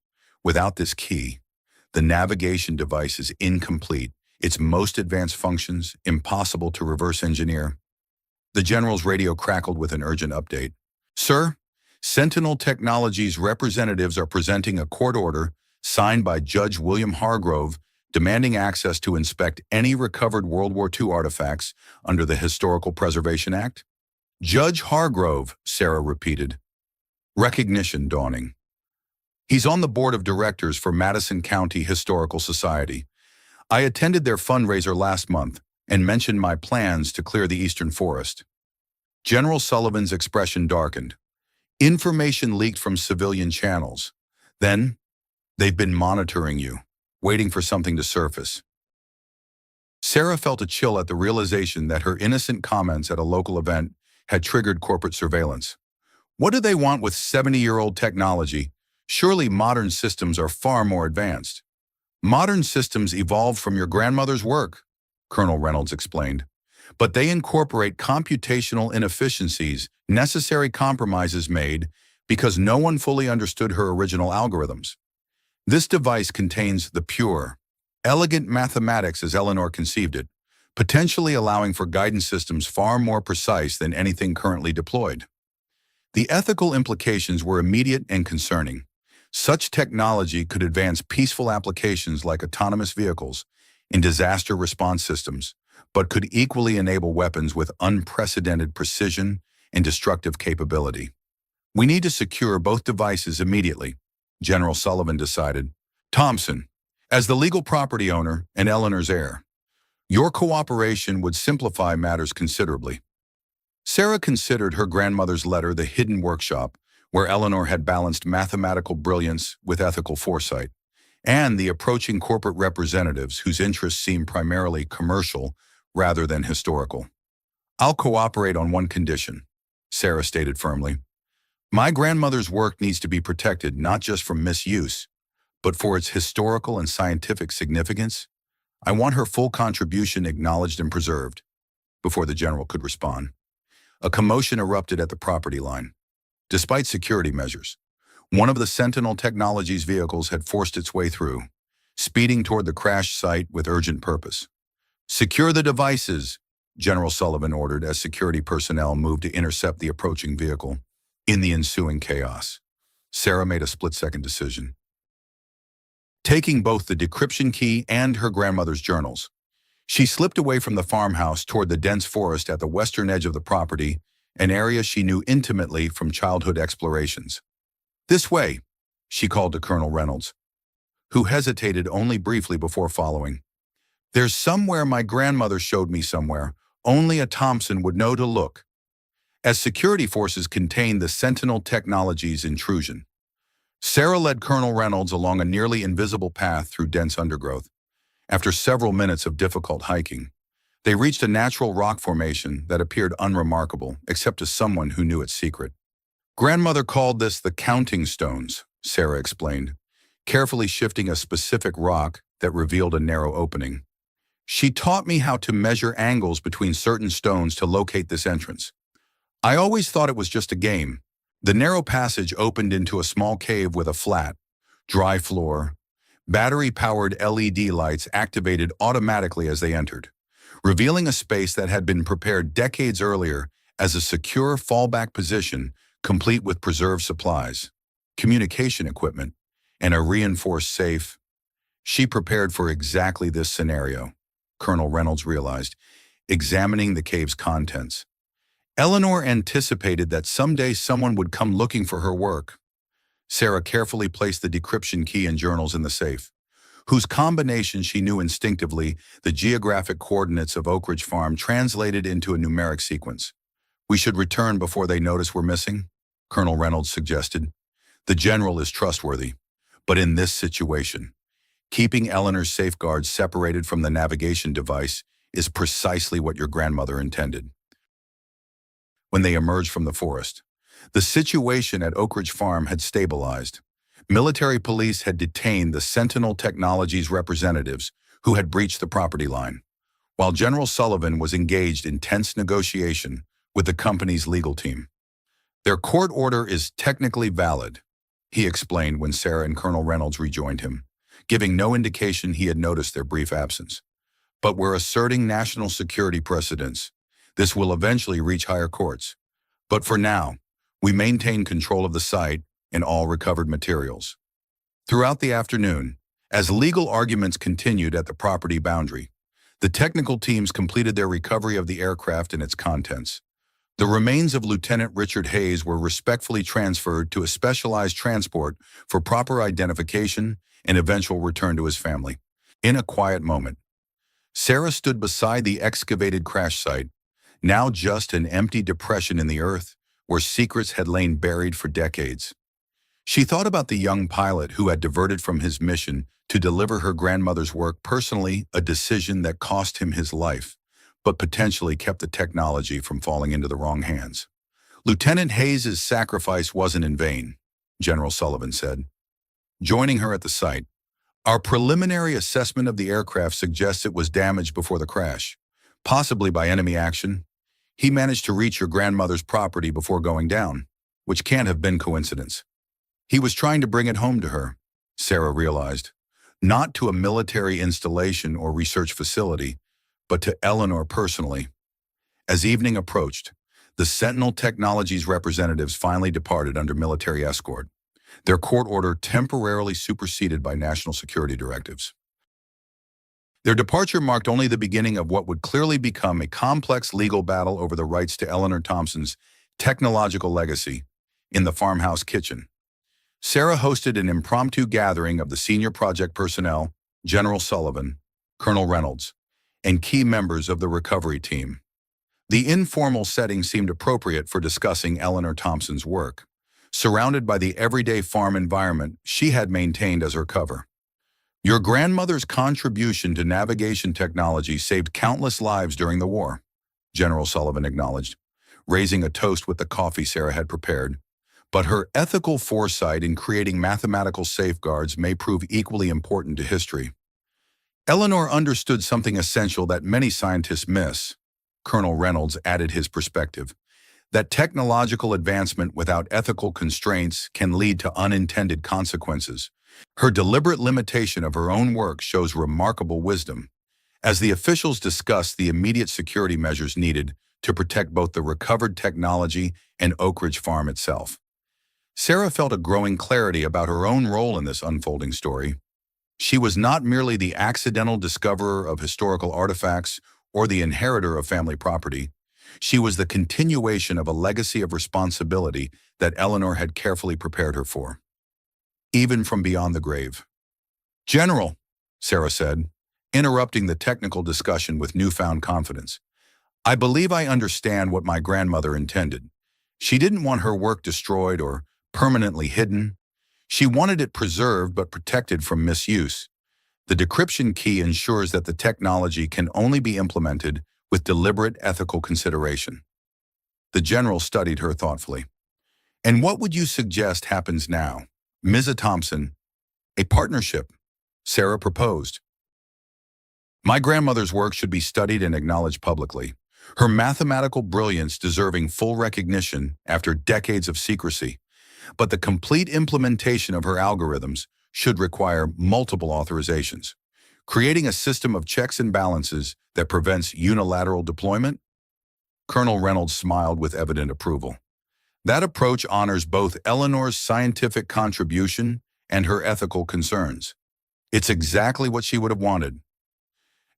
A: Without this key, the navigation device is incomplete, its most advanced functions impossible to reverse engineer. The general's radio crackled with an urgent update. Sir, Sentinel Technologies representatives are presenting a court order signed by Judge William Hargrove demanding access to inspect any recovered World War II artifacts under the Historical Preservation Act. Judge Hargrove, Sarah repeated, recognition dawning. He's on the board of directors for Madison County Historical Society. I attended their fundraiser last month and mentioned my plans to clear the eastern forest. General Sullivan's expression darkened. Information leaked from civilian channels. Then, they've been monitoring you, waiting for something to surface. Sarah felt a chill at the realization that her innocent comments at a local event had triggered corporate surveillance. What do they want with 70-year-old technology? Surely modern systems are far more advanced. Modern systems evolved from your grandmother's work, Colonel Reynolds explained, but they incorporate computational inefficiencies, necessary compromises made because no one fully understood her original algorithms. This device contains the pure, elegant mathematics as Eleanor conceived it, potentially allowing for guidance systems far more precise than anything currently deployed. The ethical implications were immediate and concerning. Such technology could advance peaceful applications like autonomous vehicles in disaster response systems, but could equally enable weapons with unprecedented precision and destructive capability. We need to secure both devices immediately, General Sullivan decided. Thompson, as the legal property owner and Eleanor's heir, your cooperation would simplify matters considerably. Sarah considered her grandmother's letter the hidden workshop where Eleanor had balanced mathematical brilliance with ethical foresight, and the approaching corporate representatives whose interests seemed primarily commercial rather than historical. I'll cooperate on one condition, Sarah stated firmly. My grandmother's work needs to be protected not just from misuse, but for its historical and scientific significance, I want her full contribution acknowledged and preserved." Before the general could respond, a commotion erupted at the property line. Despite security measures, one of the Sentinel Technologies vehicles had forced its way through, speeding toward the crash site with urgent purpose. "Secure the devices," General Sullivan ordered as security personnel moved to intercept the approaching vehicle. In the ensuing chaos, Sarah made a split-second decision. Taking both the decryption key and her grandmother's journals, she slipped away from the farmhouse toward the dense forest at the western edge of the property, an area she knew intimately from childhood explorations. "This way," she called to Colonel Reynolds, who hesitated only briefly before following. "There's somewhere my grandmother showed me somewhere. Only a Thompson would know to look." As security forces contained the Sentinel Technologies intrusion, Sarah led Colonel Reynolds along a nearly invisible path through dense undergrowth. After several minutes of difficult hiking, they reached a natural rock formation that appeared unremarkable, except to someone who knew its secret. "Grandmother called this the counting stones," Sarah explained, carefully shifting a specific rock that revealed a narrow opening. "She taught me how to measure angles between certain stones to locate this entrance. I always thought it was just a game." The narrow passage opened into a small cave with a flat, dry floor. Battery-powered LED lights activated automatically as they entered, revealing a space that had been prepared decades earlier as a secure fallback position, complete with preserved supplies, communication equipment, and a reinforced safe. She prepared for exactly this scenario, Colonel Reynolds realized, examining the cave's contents. Eleanor anticipated that someday someone would come looking for her work. Sarah carefully placed the decryption key and journals in the safe, whose combination she knew instinctively. The geographic coordinates of Oak Ridge Farm translated into a numeric sequence. "We should return before they notice we're missing," Colonel Reynolds suggested. "The general is trustworthy, but in this situation, keeping Eleanor's safeguards separated from the navigation device is precisely what your grandmother intended." When they emerged from the forest, the situation at Oak Ridge Farm had stabilized. Military police had detained the Sentinel Technologies representatives who had breached the property line, while General Sullivan was engaged in tense negotiation with the company's legal team. "Their court order is technically valid," he explained when Sarah and Colonel Reynolds rejoined him, giving no indication he had noticed their brief absence. "But we're asserting national security precedents. This will eventually reach higher courts. But for now, we maintain control of the site and all recovered materials." Throughout the afternoon, as legal arguments continued at the property boundary, the technical teams completed their recovery of the aircraft and its contents. The remains of Lieutenant Richard Hayes were respectfully transferred to a specialized transport for proper identification and eventual return to his family. In a quiet moment, Sarah stood beside the excavated crash site, now just an empty depression in the earth where secrets had lain buried for decades. She thought about the young pilot who had diverted from his mission to deliver her grandmother's work personally, a decision that cost him his life, but potentially kept the technology from falling into the wrong hands. "Lieutenant Hayes' sacrifice wasn't in vain," General Sullivan said, joining her at the site. "Our preliminary assessment of the aircraft suggests it was damaged before the crash, possibly by enemy action. He managed to reach your grandmother's property before going down, which can't have been coincidence. He was trying to bring it home to her," Sarah realized, "not to a military installation or research facility, but to Eleanor personally." As evening approached, the Sentinel Technologies representatives finally departed under military escort, their court order temporarily superseded by national security directives. Their departure marked only the beginning of what would clearly become a complex legal battle over the rights to Eleanor Thompson's technological legacy. In the farmhouse kitchen, Sarah hosted an impromptu gathering of the senior project personnel, General Sullivan, Colonel Reynolds, and key members of the recovery team. The informal setting seemed appropriate for discussing Eleanor Thompson's work, surrounded by the everyday farm environment she had maintained as her cover. "Your grandmother's contribution to navigation technology saved countless lives during the war," General Sullivan acknowledged, raising a toast with the coffee Sarah had prepared. but her ethical foresight in creating mathematical safeguards may prove equally important to history. Eleanor understood something essential that many scientists miss. Colonel Reynolds added his perspective, that technological advancement without ethical constraints can lead to unintended consequences. Her deliberate limitation of her own work shows remarkable wisdom. As the officials discussed the immediate security measures needed to protect both the recovered technology and Oak Ridge Farm itself, Sarah felt a growing clarity about her own role in this unfolding story. She was not merely the accidental discoverer of historical artifacts or the inheritor of family property. She was the continuation of a legacy of responsibility that Eleanor had carefully prepared her for, even from beyond the grave. "General," Sarah said, interrupting the technical discussion with newfound confidence, "I believe I understand what my grandmother intended. She didn't want her work destroyed or permanently hidden. She wanted it preserved but protected from misuse. The decryption key ensures that the technology can only be implemented with deliberate ethical consideration." The general studied her thoughtfully. "And what would you suggest happens now?" "Ms. Thompson, a partnership," Sarah proposed. "My grandmother's work should be studied and acknowledged publicly. Her mathematical brilliance deserving full recognition after decades of secrecy. But the complete implementation of her algorithms should require multiple authorizations, creating a system of checks and balances that prevents unilateral deployment." Colonel Reynolds smiled with evident approval. "That approach honors both Eleanor's scientific contribution and her ethical concerns. It's exactly what she would have wanted."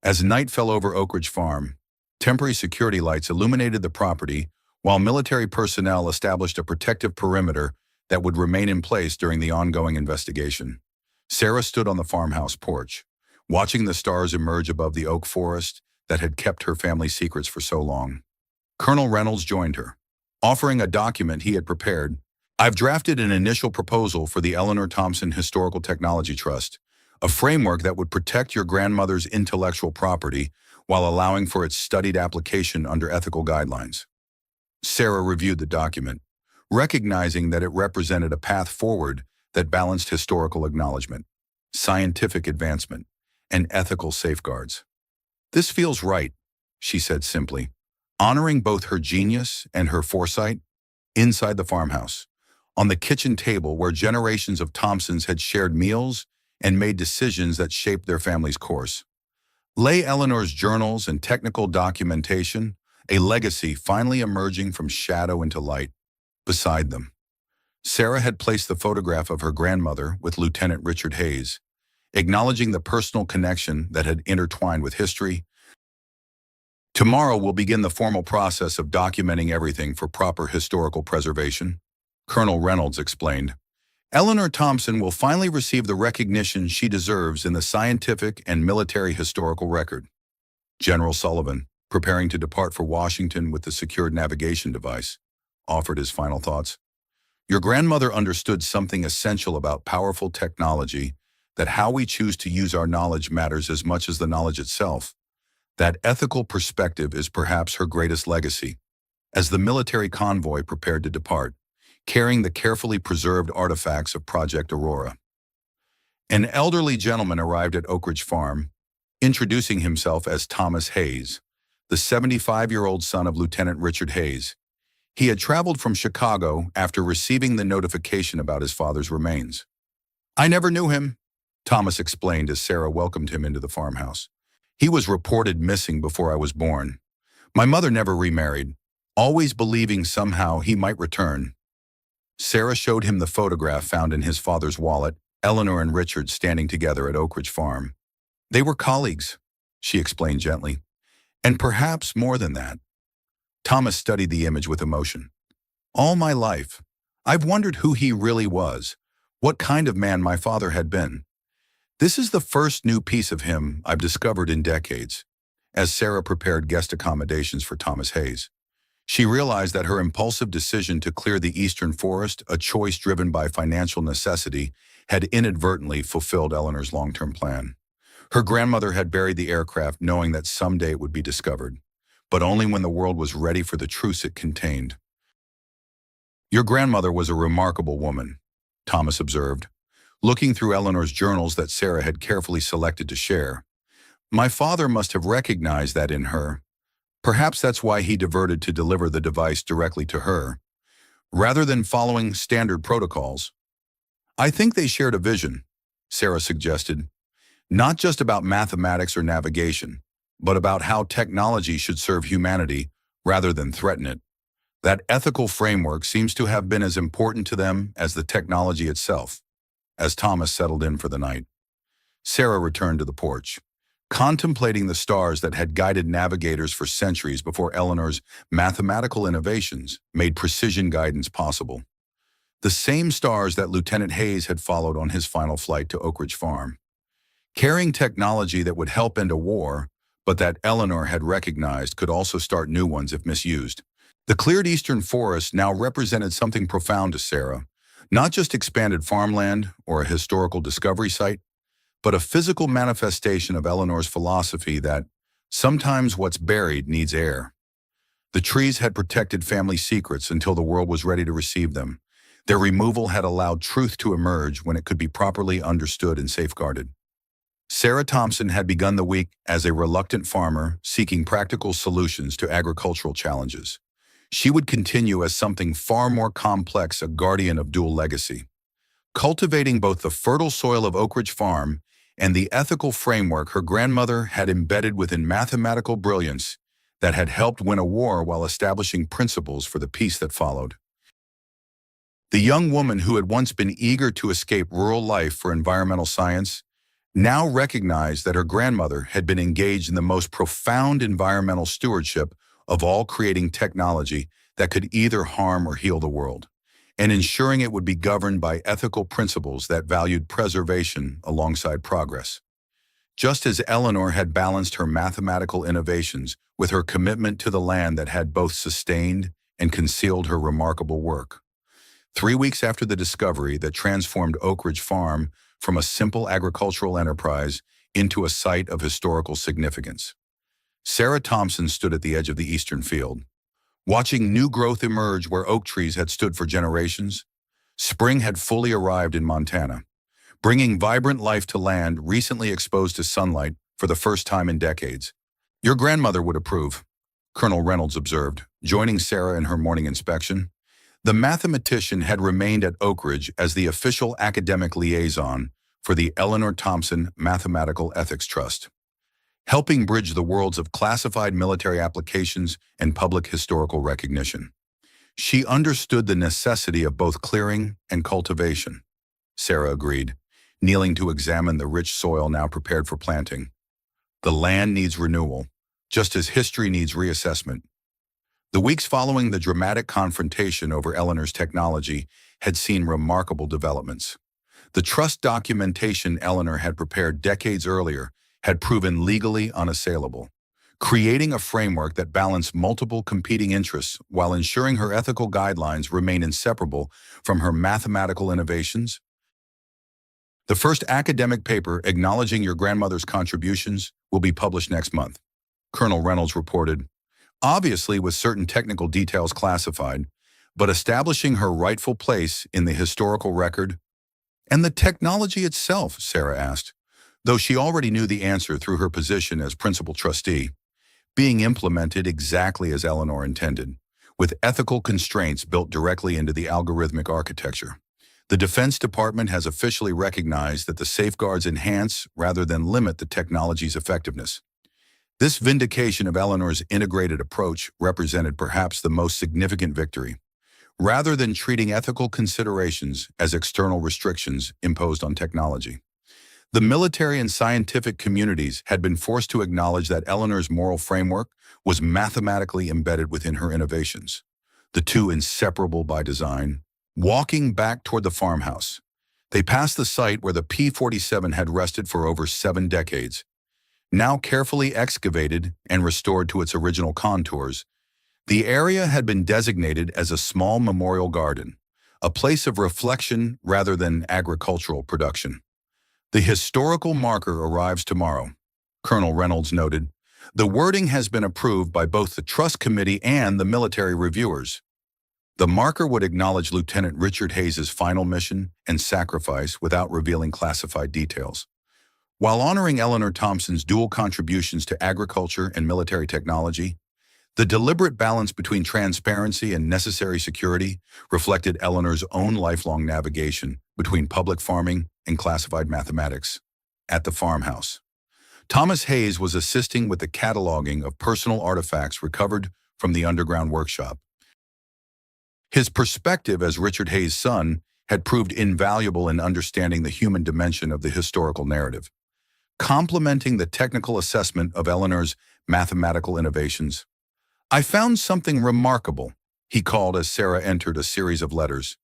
A: As night fell over Oak Ridge Farm, temporary security lights illuminated the property while military personnel established a protective perimeter that would remain in place during the ongoing investigation. Sarah stood on the farmhouse porch, watching the stars emerge above the oak forest that had kept her family's secrets for so long. Colonel Reynolds joined her, offering a document he had prepared. "I've drafted an initial proposal for the Eleanor Thompson Historical Technology Trust, a framework that would protect your grandmother's intellectual property while allowing for its studied application under ethical guidelines." Sarah reviewed the document, recognizing that it represented a path forward that balanced historical acknowledgement, scientific advancement, and ethical safeguards. "This feels right," she said simply, honoring both her genius and her foresight. Inside the farmhouse, on the kitchen table where generations of Thompsons had shared meals and made decisions that shaped their family's course, lay Eleanor's journals and technical documentation, a legacy finally emerging from shadow into light. Beside them, Sarah had placed the photograph of her grandmother with Lieutenant Richard Hayes, acknowledging the personal connection that had intertwined with history. "Tomorrow we'll begin the formal process of documenting everything for proper historical preservation," Colonel Reynolds explained. "Eleanor Thompson will finally receive the recognition she deserves in the scientific and military historical record." General Sullivan, preparing to depart for Washington with the secured navigation device, offered his final thoughts. "Your grandmother understood something essential about powerful technology, that how we choose to use our knowledge matters as much as the knowledge itself. That ethical perspective is perhaps her greatest legacy." As the military convoy prepared to depart, carrying the carefully preserved artifacts of Project Aurora, an elderly gentleman arrived at Oak Ridge Farm, introducing himself as Thomas Hayes, the 75-year-old son of Lieutenant Richard Hayes. He had traveled from Chicago after receiving the notification about his father's remains. "I never knew him," Thomas explained as Sarah welcomed him into the farmhouse. "He was reported missing before I was born. My mother never remarried, always believing somehow he might return." Sarah showed him the photograph found in his father's wallet, Eleanor and Richard standing together at Oak Ridge Farm. "They were colleagues," she explained gently, "and perhaps more than that." Thomas studied the image with emotion. "All my life, I've wondered who he really was, what kind of man my father had been. This is the first new piece of him I've discovered in decades." As Sarah prepared guest accommodations for Thomas Hayes, she realized that her impulsive decision to clear the eastern forest, a choice driven by financial necessity, had inadvertently fulfilled Eleanor's long-term plan. Her grandmother had buried the aircraft knowing that someday it would be discovered, but only when the world was ready for the truth it contained. Your grandmother was a remarkable woman, Thomas observed, looking through Eleanor's journals that Sarah had carefully selected to share. My father must have recognized that in her. Perhaps that's why he diverted to deliver the device directly to her, rather than following standard protocols. I think they shared a vision, Sarah suggested, not just about mathematics or navigation, but about how technology should serve humanity rather than threaten it. That ethical framework seems to have been as important to them as the technology itself. As Thomas settled in for the night, Sarah returned to the porch, contemplating the stars that had guided navigators for centuries before Eleanor's mathematical innovations made precision guidance possible. The same stars that Lieutenant Hayes had followed on his final flight to Oak Ridge Farm, carrying technology that would help end a war, but that Eleanor had recognized could also start new ones if misused. The cleared eastern forest now represented something profound to Sarah, not just expanded farmland or a historical discovery site, but a physical manifestation of Eleanor's philosophy that sometimes what's buried needs air. The trees had protected family secrets until the world was ready to receive them. Their removal had allowed truth to emerge when it could be properly understood and safeguarded. Sarah Thompson had begun the week as a reluctant farmer seeking practical solutions to agricultural challenges. She would continue as something far more complex, a guardian of dual legacy, cultivating both the fertile soil of Oak Ridge Farm and the ethical framework her grandmother had embedded within mathematical brilliance that had helped win a war while establishing principles for the peace that followed. The young woman who had once been eager to escape rural life for environmental science now recognized that her grandmother had been engaged in the most profound environmental stewardship of all, creating technology that could either harm or heal the world, and ensuring it would be governed by ethical principles that valued preservation alongside progress. Just as Eleanor had balanced her mathematical innovations with her commitment to the land that had both sustained and concealed her remarkable work. 3 weeks after the discovery that transformed Oak Ridge Farm from a simple agricultural enterprise into a site of historical significance, Sarah Thompson stood at the edge of the eastern field, watching new growth emerge where oak trees had stood for generations. Spring had fully arrived in Montana, bringing vibrant life to land recently exposed to sunlight for the first time in decades. Your grandmother would approve, Colonel Reynolds observed, joining Sarah in her morning inspection. The mathematician had remained at Oak Ridge as the official academic liaison for the Eleanor Thompson Mathematical Ethics Trust, helping bridge the worlds of classified military applications and public historical recognition. She understood the necessity of both clearing and cultivation, Sarah agreed, kneeling to examine the rich soil now prepared for planting. The land needs renewal, just as history needs reassessment. The weeks following the dramatic confrontation over Eleanor's technology had seen remarkable developments. The trust documentation Eleanor had prepared decades earlier had proven legally unassailable, creating a framework that balanced multiple competing interests while ensuring her ethical guidelines remain inseparable from her mathematical innovations. The first academic paper acknowledging your grandmother's contributions will be published next month, Colonel Reynolds reported, obviously with certain technical details classified, but establishing her rightful place in the historical record. And the technology itself, Sarah asked, though she already knew the answer through her position as principal trustee, being implemented exactly as Eleanor intended, with ethical constraints built directly into the algorithmic architecture. The Defense Department has officially recognized that the safeguards enhance rather than limit the technology's effectiveness. This vindication of Eleanor's integrated approach represented perhaps the most significant victory, rather than treating ethical considerations as external restrictions imposed on technology. The military and scientific communities had been forced to acknowledge that Eleanor's moral framework was mathematically embedded within her innovations, the two inseparable by design. Walking back toward the farmhouse, they passed the site where the P-47 had rested for over 7 decades. Now carefully excavated and restored to its original contours, the area had been designated as a small memorial garden, a place of reflection rather than agricultural production. The historical marker arrives tomorrow, Colonel Reynolds noted. The wording has been approved by both the Trust Committee and the military reviewers. The marker would acknowledge Lieutenant Richard Hayes's final mission and sacrifice without revealing classified details. While honoring Eleanor Thompson's dual contributions to agriculture and military technology, the deliberate balance between transparency and necessary security reflected Eleanor's own lifelong navigation between public farming and classified mathematics. At the farmhouse, Thomas Hayes was assisting with the cataloging of personal artifacts recovered from the underground workshop. His perspective as Richard Hayes' son had proved invaluable in understanding the human dimension of the historical narrative. Complementing the technical assessment of Eleanor's mathematical innovations, "I found something remarkable," he called as Sarah entered a series of letters.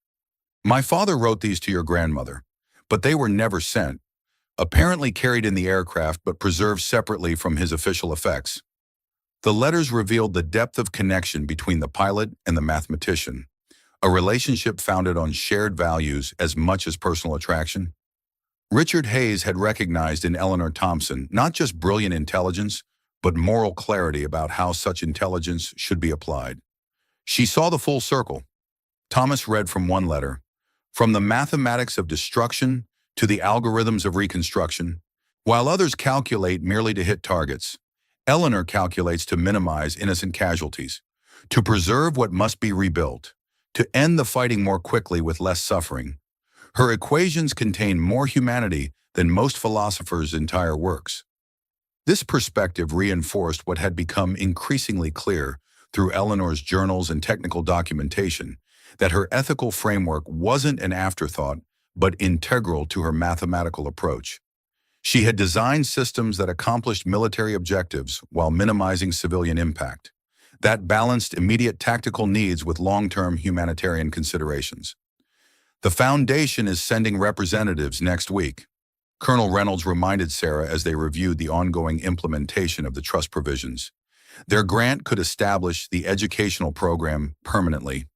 A: "My father wrote these to your grandmother, but they were never sent, apparently carried in the aircraft but preserved separately from his official effects." The letters revealed the depth of connection between the pilot and the mathematician, a relationship founded on shared values as much as personal attraction. Richard Hayes had recognized in Eleanor Thompson not just brilliant intelligence, but moral clarity about how such intelligence should be applied. She saw the full circle. Thomas read from one letter, "From the mathematics of destruction to the algorithms of reconstruction, while others calculate merely to hit targets, Eleanor calculates to minimize innocent casualties, to preserve what must be rebuilt, to end the fighting more quickly with less suffering. Her equations contain more humanity than most philosophers' entire works." This perspective reinforced what had become increasingly clear through Eleanor's journals and technical documentation, that her ethical framework wasn't an afterthought, but integral to her mathematical approach. She had designed systems that accomplished military objectives while minimizing civilian impact, that balanced immediate tactical needs with long-term humanitarian considerations. "The Foundation is sending representatives next week," Colonel Reynolds reminded Sarah as they reviewed the ongoing implementation of the trust provisions. Their grant could establish the educational program permanently.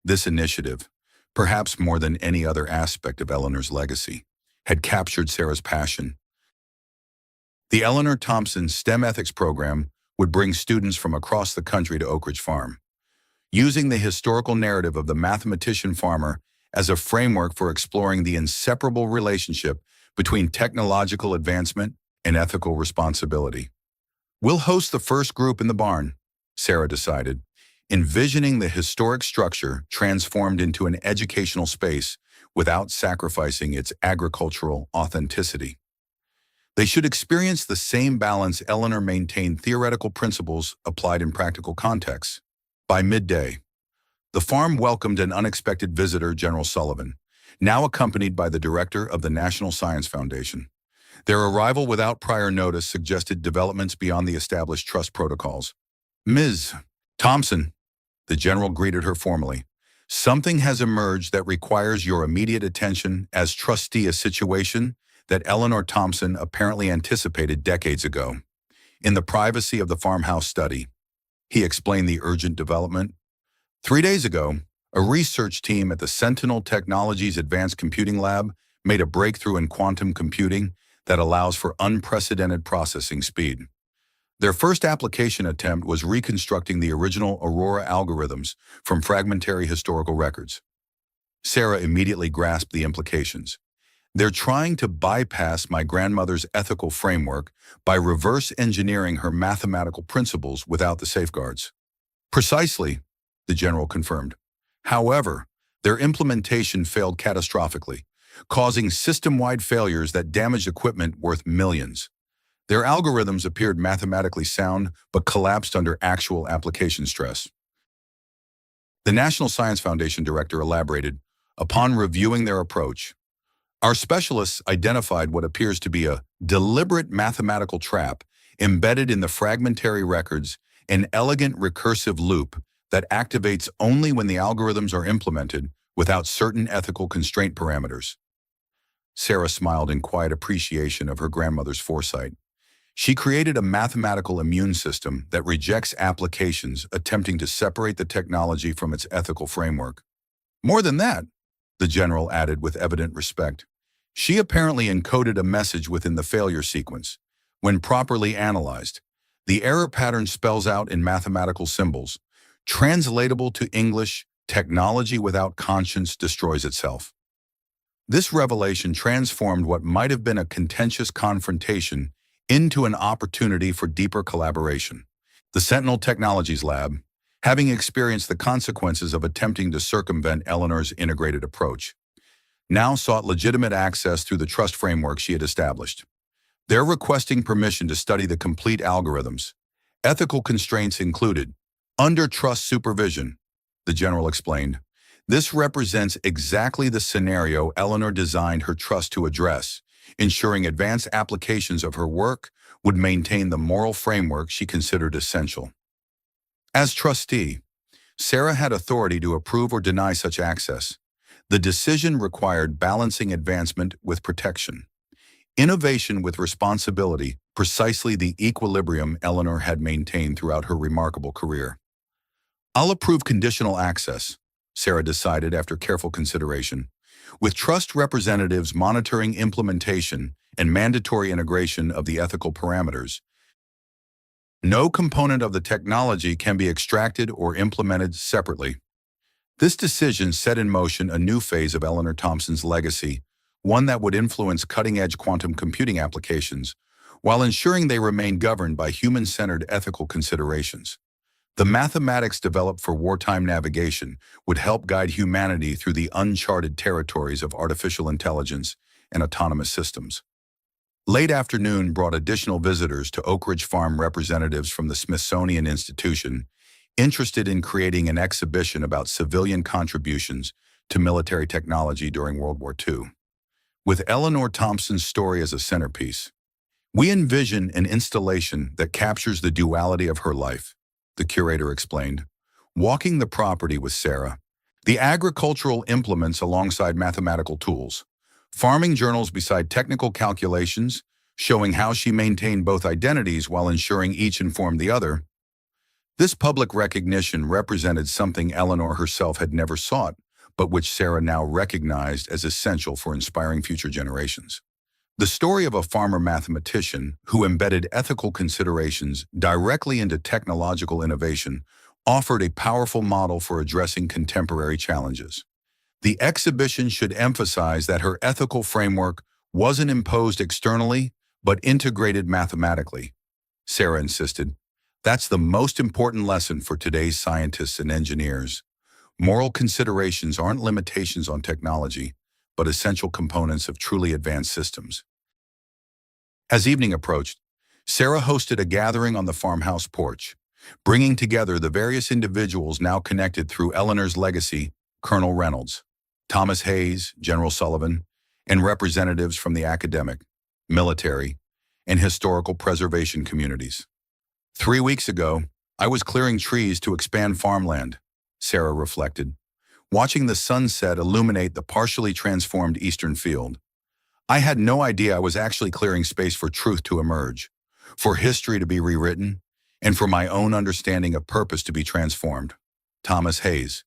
A: This initiative, perhaps more than any other aspect of Eleanor's legacy, had captured Sarah's passion. The Eleanor Thompson STEM ethics program would bring students from across the country to Oak Ridge Farm, using the historical narrative of the mathematician-farmer as a framework for exploring the inseparable relationship between technological advancement and ethical responsibility. "We'll host the first group in the barn," Sarah decided, envisioning the historic structure transformed into an educational space without sacrificing its agricultural authenticity. They should experience the same balance Eleanor maintained theoretical principles applied in practical contexts. By midday, the farm welcomed an unexpected visitor, General Sullivan, now accompanied by the director of the National Science Foundation. Their arrival without prior notice suggested developments beyond the established trust protocols. "Ms. Thompson," the general greeted her formally, "something has emerged that requires your immediate attention as trustee, a situation that Eleanor Thompson apparently anticipated decades ago. In the privacy of the farmhouse study," he explained the urgent development. 3 days ago, a research team at the Sentinel Technologies Advanced Computing Lab made a breakthrough in quantum computing that allows for unprecedented processing speed. Their first application attempt was reconstructing the original Aurora algorithms from fragmentary historical records. Sarah immediately grasped the implications. "They're trying to bypass my grandmother's ethical framework by reverse engineering her mathematical principles without the safeguards." "Precisely," the general confirmed. "However, their implementation failed catastrophically, causing system-wide failures that damaged equipment worth millions. Their algorithms appeared mathematically sound, but collapsed under actual application stress." The National Science Foundation director elaborated, "Upon reviewing their approach, our specialists identified what appears to be a deliberate mathematical trap embedded in the fragmentary records, an elegant recursive loop that activates only when the algorithms are implemented without certain ethical constraint parameters." Sarah smiled in quiet appreciation of her grandmother's foresight. She created a mathematical immune system that rejects applications attempting to separate the technology from its ethical framework. "More than that," the general added with evident respect, "she apparently encoded a message within the failure sequence. When properly analyzed, the error pattern spells out in mathematical symbols, translatable to English Technology without conscience destroys itself. This revelation transformed what might have been a contentious confrontation into an opportunity for deeper collaboration. The Sentinel Technologies Lab, having experienced the consequences of attempting to circumvent Eleanor's integrated approach, now sought legitimate access through the trust framework she had established. They're requesting permission to study the complete algorithms. Ethical constraints included, under trust supervision, the general explained. This represents exactly the scenario Eleanor designed her trust to address, ensuring advanced applications of her work would maintain the moral framework she considered essential. As trustee, Sarah had authority to approve or deny such access. The decision required balancing advancement with protection. Innovation with responsibility, precisely the equilibrium Eleanor had maintained throughout her remarkable career. I'll approve conditional access, Sarah decided after careful consideration, with trust representatives monitoring implementation and mandatory integration of the ethical parameters. No component of the technology can be extracted or implemented separately. This decision set in motion a new phase of Eleanor Thompson's legacy, one that would influence cutting-edge quantum computing applications, while ensuring they remain governed by human-centered ethical considerations. The mathematics developed for wartime navigation would help guide humanity through the uncharted territories of artificial intelligence and autonomous systems. Late afternoon brought additional visitors to Oak Ridge Farm, representatives from the Smithsonian Institution, interested in creating an exhibition about civilian contributions to military technology during World War II. With Eleanor Thompson's story as a centerpiece, we envision an installation that captures the duality of her life, the curator explained. Walking the property with Sarah, the agricultural implements alongside mathematical tools, farming journals beside technical calculations, showing how she maintained both identities while ensuring each informed the other. This public recognition represented something Eleanor herself had never sought, but which Sarah now recognized as essential for inspiring future generations. The story of a farmer mathematician who embedded ethical considerations directly into technological innovation offered a powerful model for addressing contemporary challenges. The exhibition should emphasize that her ethical framework wasn't imposed externally, but integrated mathematically. Sarah insisted, that's the most important lesson for today's scientists and engineers. Moral considerations aren't limitations on technology, but essential components of truly advanced systems. As evening approached, Sarah hosted a gathering on the farmhouse porch, bringing together the various individuals now connected through Eleanor's legacy: Colonel Reynolds, Thomas Hayes, General Sullivan, and representatives from the academic, military, and historical preservation communities. 3 weeks ago, I was clearing trees to expand farmland, Sarah reflected, watching the sunset illuminate the partially transformed eastern field. I had no idea I was actually clearing space for truth to emerge, for history to be rewritten, and for my own understanding of purpose to be transformed. Thomas Hayes,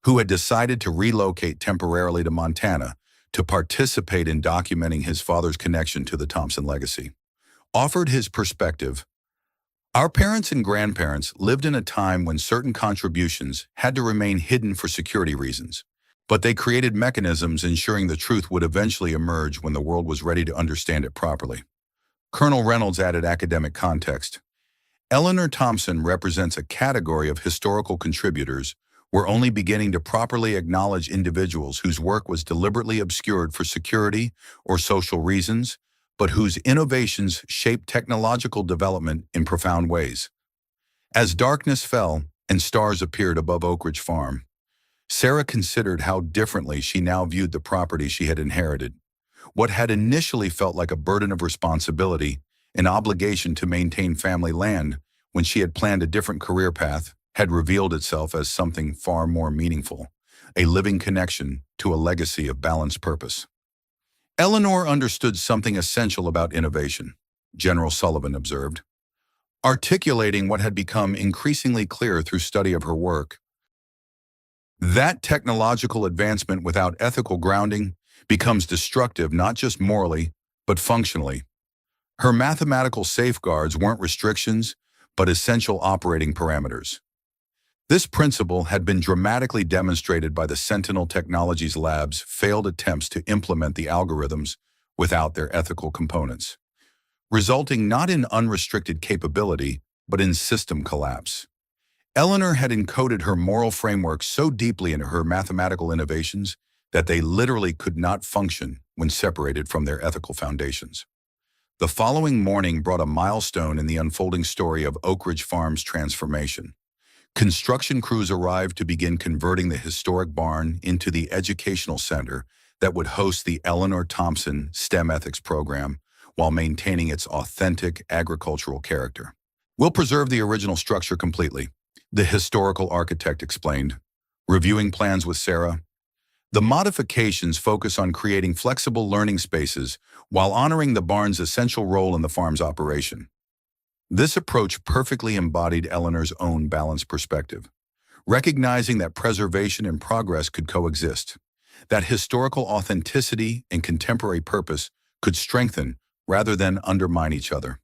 A: who had decided to relocate temporarily to Montana to participate in documenting his father's connection to the Thompson legacy, offered his perspective. Our parents and grandparents lived in a time when certain contributions had to remain hidden for security reasons, but they created mechanisms ensuring the truth would eventually emerge when the world was ready to understand it properly. Colonel Reynolds added academic context. Eleanor Thompson represents a category of historical contributors we're only beginning to properly acknowledge, individuals whose work was deliberately obscured for security or social reasons, but whose innovations shaped technological development in profound ways. As darkness fell and stars appeared above Oak Ridge Farm, Sarah considered how differently she now viewed the property she had inherited. What had initially felt like a burden of responsibility, an obligation to maintain family land when she had planned a different career path, had revealed itself as something far more meaningful, a living connection to a legacy of balanced purpose. Eleanor understood something essential about innovation, General Sullivan observed, articulating what had become increasingly clear through study of her work. That technological advancement without ethical grounding becomes destructive not just morally, but functionally. Her mathematical safeguards weren't restrictions, but essential operating parameters. This principle had been dramatically demonstrated by the Sentinel Technologies Lab's failed attempts to implement the algorithms without their ethical components, resulting not in unrestricted capability, but in system collapse. Eleanor had encoded her moral framework so deeply into her mathematical innovations that they literally could not function when separated from their ethical foundations. The following morning brought a milestone in the unfolding story of Oak Ridge Farm's transformation. Construction crews arrived to begin converting the historic barn into the educational center that would host the Eleanor Thompson STEM ethics program while maintaining its authentic agricultural character. "We'll preserve the original structure completely," the historical architect explained, reviewing plans with Sarah. "The modifications focus on creating flexible learning spaces while honoring the barn's essential role in the farm's operation." This approach perfectly embodied Eleanor's own balanced perspective, recognizing that preservation and progress could coexist, that historical authenticity and contemporary purpose could strengthen rather than undermine each other.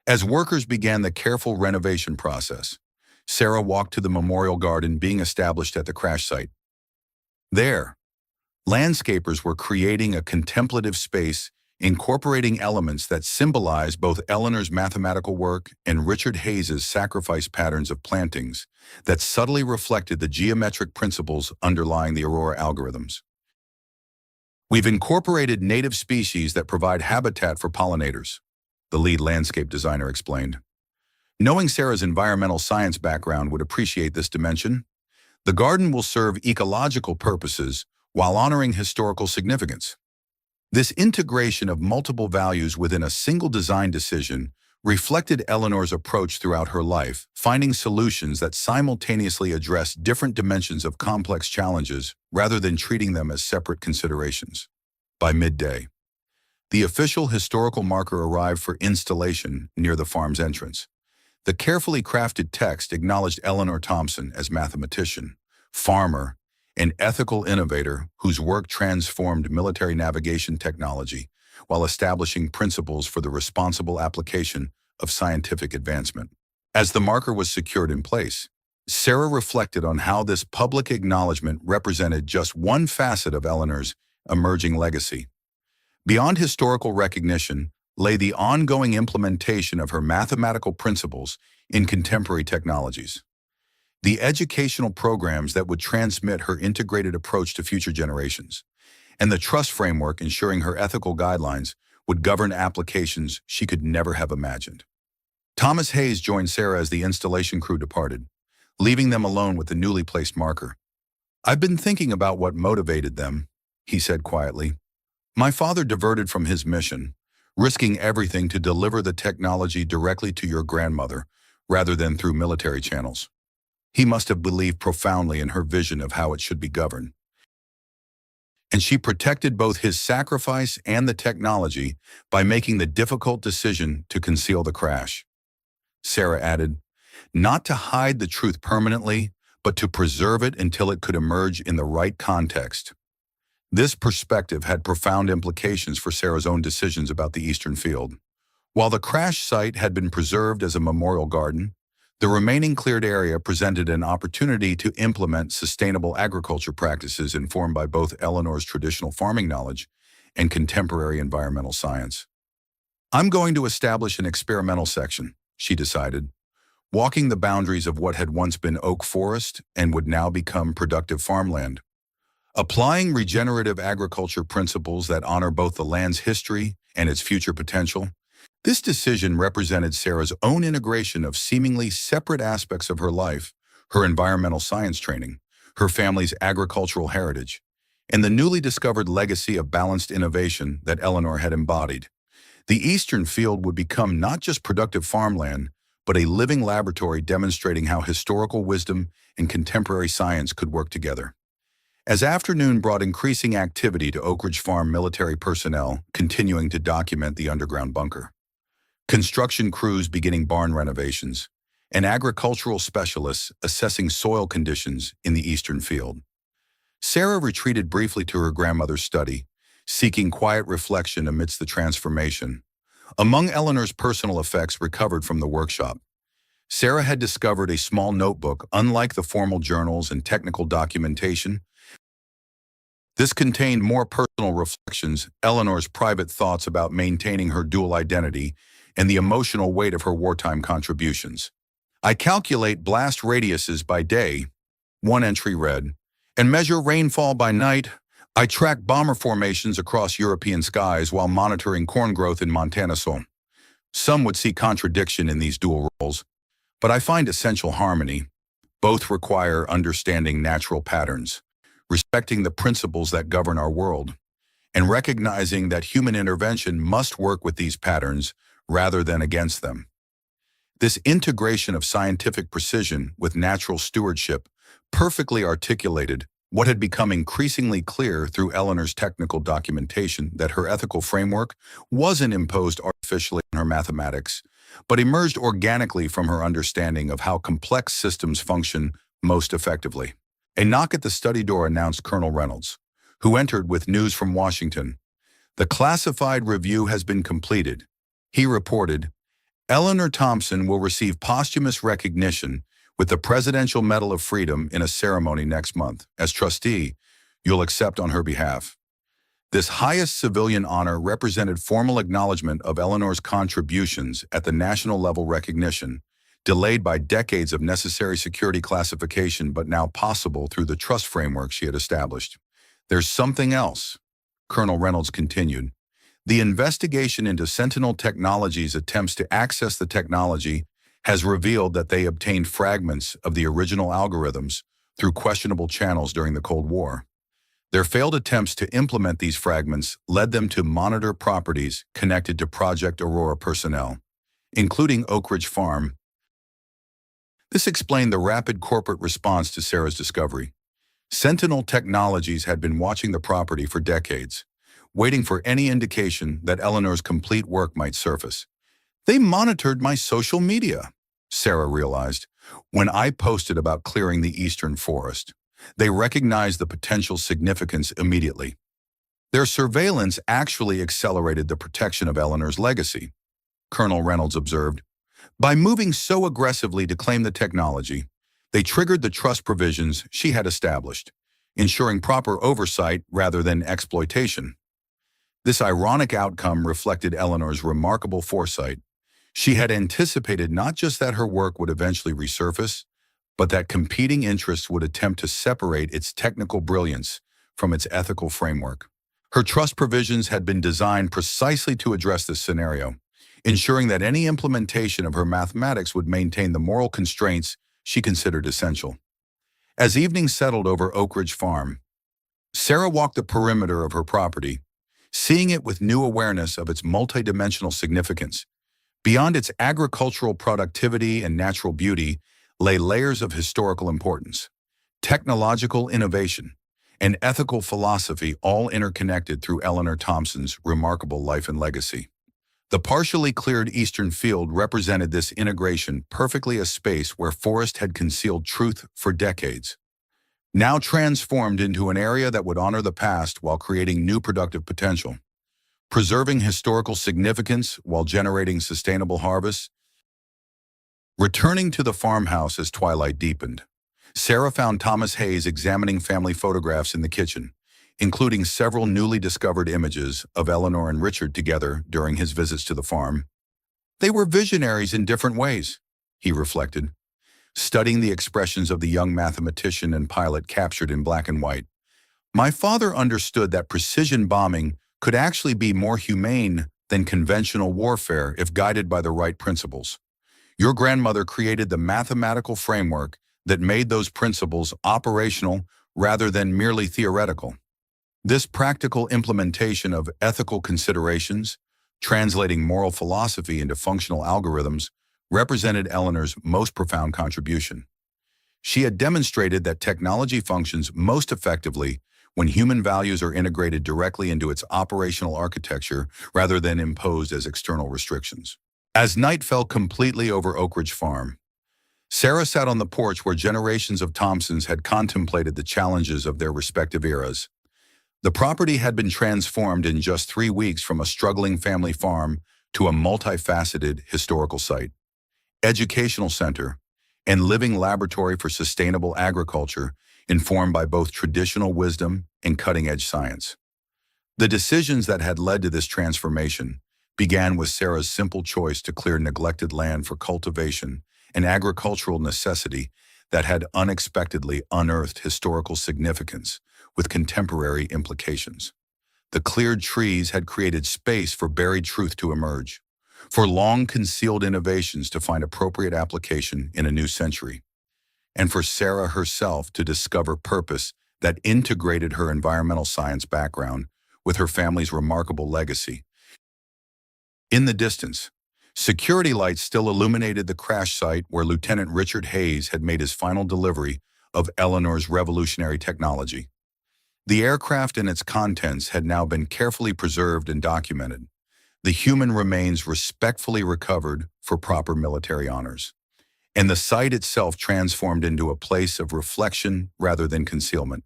A: As workers began the careful renovation process, Sarah walked to the memorial garden being established at the crash site. There, landscapers were creating a contemplative space incorporating elements that symbolize both Eleanor's mathematical work and Richard Hayes's sacrifice patterns of plantings that subtly reflected the geometric principles underlying the Aurora algorithms. "We've incorporated native species that provide habitat for pollinators," the lead landscape designer explained. Knowing Sarah's environmental science background would appreciate this dimension, the garden will serve ecological purposes while honoring historical significance. This integration of multiple values within a single design decision reflected Eleanor's approach throughout her life, finding solutions that simultaneously address different dimensions of complex challenges rather than treating them as separate considerations. By midday, the official historical marker arrived for installation near the farm's entrance. The carefully crafted text acknowledged Eleanor Thompson as mathematician, farmer, an ethical innovator whose work transformed military navigation technology while establishing principles for the responsible application of scientific advancement. As the marker was secured in place, Sarah reflected on how this public acknowledgement represented just one facet of Eleanor's emerging legacy. Beyond historical recognition lay the ongoing implementation of her mathematical principles in contemporary technologies. The educational programs that would transmit her integrated approach to future generations, and the trust framework ensuring her ethical guidelines would govern applications she could never have imagined. Thomas Hayes joined Sarah as the installation crew departed, leaving them alone with the newly placed marker. "I've been thinking about what motivated them," he said quietly. "My father diverted from his mission, risking everything to deliver the technology directly to your grandmother rather than through military channels. He must have believed profoundly in her vision of how it should be governed. And she protected both his sacrifice and the technology by making the difficult decision to conceal the crash." Sarah added, "Not to hide the truth permanently, but to preserve it until it could emerge in the right context." This perspective had profound implications for Sarah's own decisions about the Eastern Field. While the crash site had been preserved as a memorial garden, the remaining cleared area presented an opportunity to implement sustainable agriculture practices informed by both Eleanor's traditional farming knowledge and contemporary environmental science. "I'm going to establish an experimental section," she decided, walking the boundaries of what had once been oak forest and would now become productive farmland. Applying regenerative agriculture principles that honor both the land's history and its future potential, this decision represented Sarah's own integration of seemingly separate aspects of her life, her environmental science training, her family's agricultural heritage, and the newly discovered legacy of balanced innovation that Eleanor had embodied. The Eastern Field would become not just productive farmland, but a living laboratory demonstrating how historical wisdom and contemporary science could work together. As afternoon brought increasing activity to Oak Ridge Farm military personnel continuing to document the underground bunker, construction crews beginning barn renovations, and agricultural specialists assessing soil conditions in the Eastern Field, Sarah retreated briefly to her grandmother's study, seeking quiet reflection amidst the transformation. Among Eleanor's personal effects recovered from the workshop, Sarah had discovered a small notebook, unlike the formal journals and technical documentation. This contained more personal reflections, Eleanor's private thoughts about maintaining her dual identity, and the emotional weight of her wartime contributions. I calculate blast radiuses by day, one entry read, and measure rainfall by night. I track bomber formations across European skies while monitoring corn growth in Montana soil. Some would see contradiction in these dual roles, but I find essential harmony. Both require understanding natural patterns, respecting the principles that govern our world, and recognizing that human intervention must work with these patterns rather than against them. This integration of scientific precision with natural stewardship perfectly articulated what had become increasingly clear through Eleanor's technical documentation, that her ethical framework wasn't imposed artificially on her mathematics, but emerged organically from her understanding of how complex systems function most effectively. A knock at the study door announced Colonel Reynolds, who entered with news from Washington. "The classified review has been completed," he reported. "Eleanor Thompson will receive posthumous recognition with the Presidential Medal of Freedom in a ceremony next month. As trustee, you'll accept on her behalf." This highest civilian honor represented formal acknowledgement of Eleanor's contributions at the national level, recognition delayed by decades of necessary security classification, but now possible through the trust framework she had established. "There's something else," Colonel Reynolds continued. "The investigation into Sentinel Technologies' attempts to access the technology has revealed that they obtained fragments of the original algorithms through questionable channels during the Cold War. Their failed attempts to implement these fragments led them to monitor properties connected to Project Aurora personnel, including Oak Ridge Farm. This explained the rapid corporate response to Sarah's discovery. Sentinel Technologies had been watching the property for decades, waiting for any indication that Eleanor's complete work might surface. "They monitored my social media," Sarah realized, "when I posted about clearing the eastern forest. They recognized the potential significance immediately. Their surveillance actually accelerated the protection of Eleanor's legacy," Colonel Reynolds observed. "By moving so aggressively to claim the technology, they triggered the trust provisions she had established, ensuring proper oversight rather than exploitation." This ironic outcome reflected Eleanor's remarkable foresight. She had anticipated not just that her work would eventually resurface, but that competing interests would attempt to separate its technical brilliance from its ethical framework. Her trust provisions had been designed precisely to address this scenario, ensuring that any implementation of her mathematics would maintain the moral constraints she considered essential. As evening settled over Oak Ridge Farm, Sarah walked the perimeter of her property, seeing it with new awareness of its multidimensional significance. Beyond its agricultural productivity and natural beauty lay layers of historical importance, technological innovation, and ethical philosophy, all interconnected through Eleanor Thompson's remarkable life and legacy. The partially cleared eastern field represented this integration perfectly, a space where forest had concealed truth for decades, now transformed into an area that would honor the past while creating new productive potential, preserving historical significance while generating sustainable harvests. Returning to the farmhouse as twilight deepened, Sarah found Thomas Hayes examining family photographs in the kitchen, including several newly discovered images of Eleanor and Richard together during his visits to the farm. "They were visionaries in different ways," he reflected, studying the expressions of the young mathematician and pilot captured in black and white. "My father understood that precision bombing could actually be more humane than conventional warfare if guided by the right principles. Your grandmother created the mathematical framework that made those principles operational rather than merely theoretical." This practical implementation of ethical considerations, translating moral philosophy into functional algorithms, represented Eleanor's most profound contribution. She had demonstrated that technology functions most effectively when human values are integrated directly into its operational architecture rather than imposed as external restrictions. As night fell completely over Oak Ridge Farm, Sarah sat on the porch where generations of Thompsons had contemplated the challenges of their respective eras. The property had been transformed in just 3 weeks from a struggling family farm to a multifaceted historical site. educational center, and living laboratory for sustainable agriculture informed by both traditional wisdom and cutting-edge science. The decisions that had led to this transformation began with Sarah's simple choice to clear neglected land for cultivation, an agricultural necessity that had unexpectedly unearthed historical significance with contemporary implications. The cleared trees had created space for buried truth to emerge, for long-concealed innovations to find appropriate application in a new century, and for Sarah herself to discover purpose that integrated her environmental science background with her family's remarkable legacy. In the distance, security lights still illuminated the crash site where Lieutenant Richard Hayes had made his final delivery of Eleanor's revolutionary technology. The aircraft and its contents had now been carefully preserved and documented, the human remains respectfully recovered for proper military honors, and the site itself transformed into a place of reflection rather than concealment.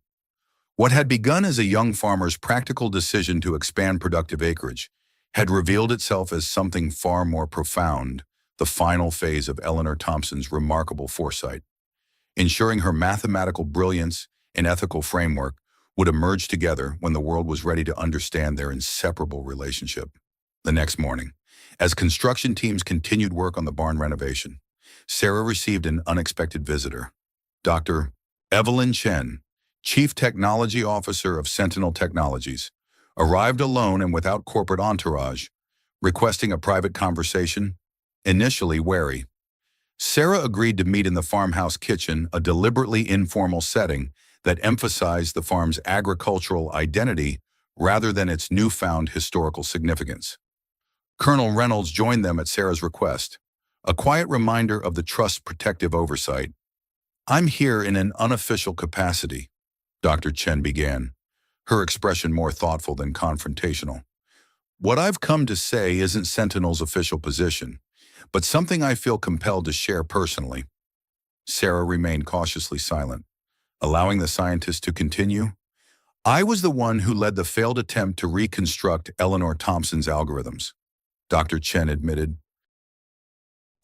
A: What had begun as a young farmer's practical decision to expand productive acreage had revealed itself as something far more profound, the final phase of Eleanor Thompson's remarkable foresight, ensuring her mathematical brilliance and ethical framework would emerge together when the world was ready to understand their inseparable relationship. The next morning, as construction teams continued work on the barn renovation, Sarah received an unexpected visitor. Dr. Evelyn Chen, Chief Technology Officer of Sentinel Technologies, arrived alone and without corporate entourage, requesting a private conversation, initially wary. Sarah agreed to meet in the farmhouse kitchen, a deliberately informal setting that emphasized the farm's agricultural identity rather than its newfound historical significance. Colonel Reynolds joined them at Sarah's request, a quiet reminder of the trust's protective oversight. "I'm here in an unofficial capacity," Dr. Chen began, her expression more thoughtful than confrontational. "What I've come to say isn't Sentinel's official position, but something I feel compelled to share personally." Sarah remained cautiously silent, allowing the scientist to continue. "I was the one who led the failed attempt to reconstruct Eleanor Thompson's algorithms," Dr. Chen admitted.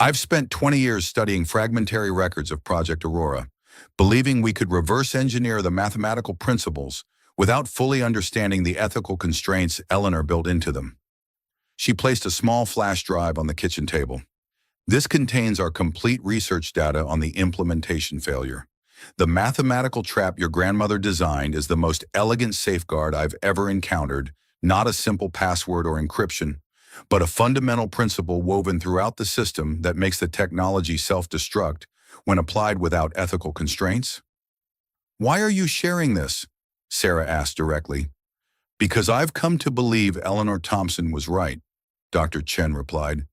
A: "I've spent 20 years studying fragmentary records of Project Aurora, believing we could reverse engineer the mathematical principles without fully understanding the ethical constraints Eleanor built into them." She placed a small flash drive on the kitchen table. "This contains our complete research data on the implementation failure. The mathematical trap your grandmother designed is the most elegant safeguard I've ever encountered, not a simple password or encryption, but a fundamental principle woven throughout the system that makes the technology self-destruct when applied without ethical constraints." "Why are you sharing this?" Sarah asked directly. "Because I've come to believe Eleanor Thompson was right," Dr. Chen replied.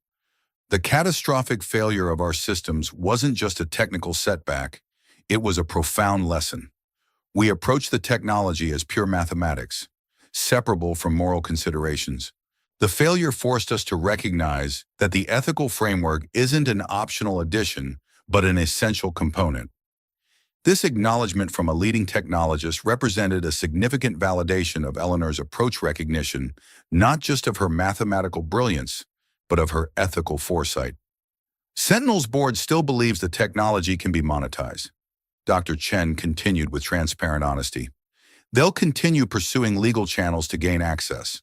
A: "The catastrophic failure of our systems wasn't just a technical setback, it was a profound lesson. We approached the technology as pure mathematics, separable from moral considerations. The failure forced us to recognize that the ethical framework isn't an optional addition, but an essential component." This acknowledgement from a leading technologist represented a significant validation of Eleanor's approach recognition, not just of her mathematical brilliance, but of her ethical foresight. "Sentinel's board still believes the technology can be monetized," Dr. Chen continued with transparent honesty. "They'll continue pursuing legal channels to gain access.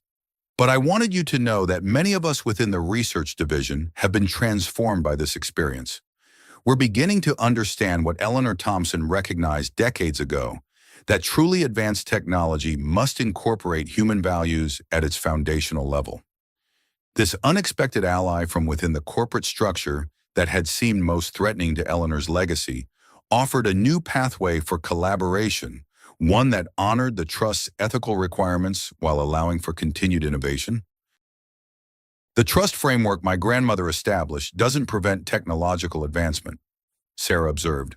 A: But I wanted you to know that many of us within the research division have been transformed by this experience. We're beginning to understand what Eleanor Thompson recognized decades ago, that truly advanced technology must incorporate human values at its foundational level." This unexpected ally from within the corporate structure that had seemed most threatening to Eleanor's legacy offered a new pathway for collaboration, one that honored the trust's ethical requirements while allowing for continued innovation. "The trust framework my grandmother established doesn't prevent technological advancement," Sarah observed.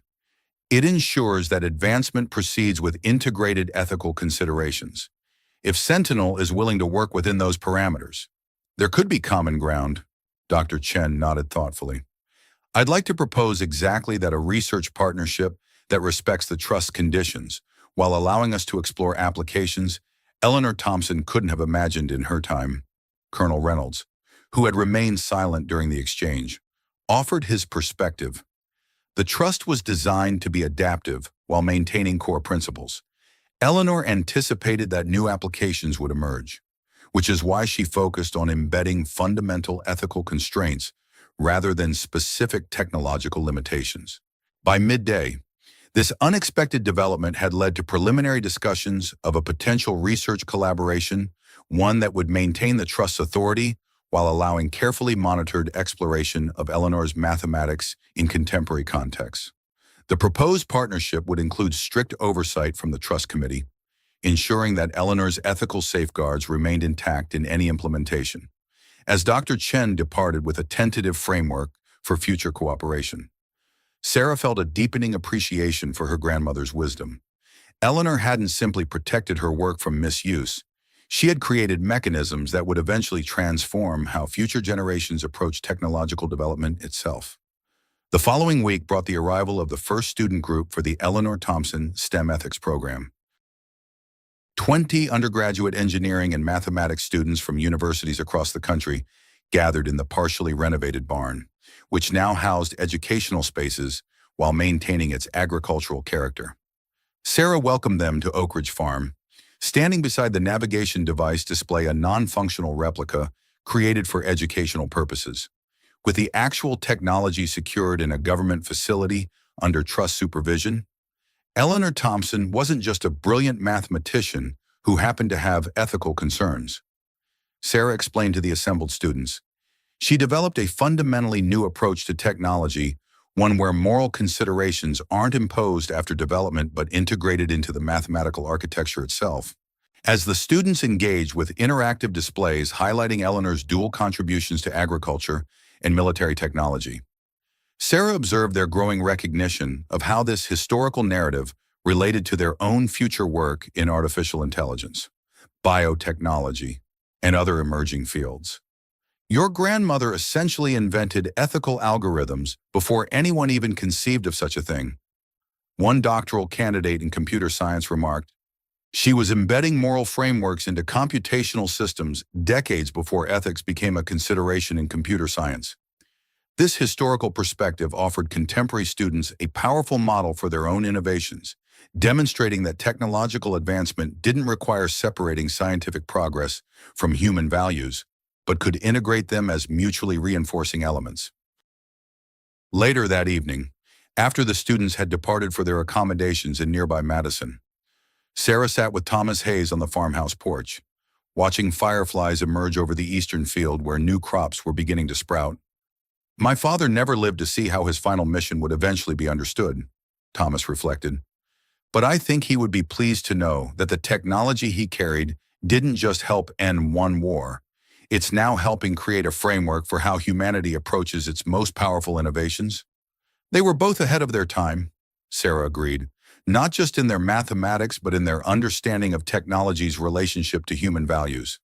A: "It ensures that advancement proceeds with integrated ethical considerations. If Sentinel is willing to work within those parameters, there could be common ground." Dr. Chen nodded thoughtfully. "I'd like to propose exactly that: a research partnership that respects the trust conditions, while allowing us to explore applications Eleanor Thompson couldn't have imagined in her time." Colonel Reynolds, who had remained silent during the exchange, offered his perspective. The trust was designed to be adaptive while maintaining core principles. Eleanor anticipated that new applications would emerge, which is why she focused on embedding fundamental ethical constraints rather than specific technological limitations. By midday, this unexpected development had led to preliminary discussions of a potential research collaboration, one that would maintain the trust's authority while allowing carefully monitored exploration of Eleanor's mathematics in contemporary contexts. The proposed partnership would include strict oversight from the Trust Committee, ensuring that Eleanor's ethical safeguards remained intact in any implementation, as Dr. Chen departed with a tentative framework for future cooperation. Sarah felt a deepening appreciation for her grandmother's wisdom. Eleanor hadn't simply protected her work from misuse. She had created mechanisms that would eventually transform how future generations approach technological development itself. The following week brought the arrival of the first student group for the Eleanor Thompson STEM Ethics program. 20 undergraduate engineering and mathematics students from universities across the country gathered in the partially renovated barn, which now housed educational spaces while maintaining its agricultural character. Sarah welcomed them to Oak Ridge Farm. Standing beside the navigation device display a non-functional replica created for educational purposes. With the actual technology secured in a government facility under trust supervision, Eleanor Thompson wasn't just a brilliant mathematician who happened to have ethical concerns. Sarah explained to the assembled students, she developed a fundamentally new approach to technology, one where moral considerations aren't imposed after development but integrated into the mathematical architecture itself. As the students engaged with interactive displays highlighting Eleanor's dual contributions to agriculture and military technology, Sarah observed their growing recognition of how this historical narrative related to their own future work in artificial intelligence, biotechnology, and other emerging fields. Your grandmother essentially invented ethical algorithms before anyone even conceived of such a thing. One doctoral candidate in computer science remarked, she was embedding moral frameworks into computational systems decades before ethics became a consideration in computer science. This historical perspective offered contemporary students a powerful model for their own innovations, demonstrating that technological advancement didn't require separating scientific progress from human values, but could integrate them as mutually reinforcing elements. Later that evening, after the students had departed for their accommodations in nearby Madison, Sarah sat with Thomas Hayes on the farmhouse porch, watching fireflies emerge over the eastern field where new crops were beginning to sprout. My father never lived to see how his final mission would eventually be understood, Thomas reflected. But I think he would be pleased to know that the technology he carried didn't just help end one war. It's now helping create a framework for how humanity approaches its most powerful innovations. They were both ahead of their time, Sarah agreed, not just in their mathematics but in their understanding of technology's relationship to human values.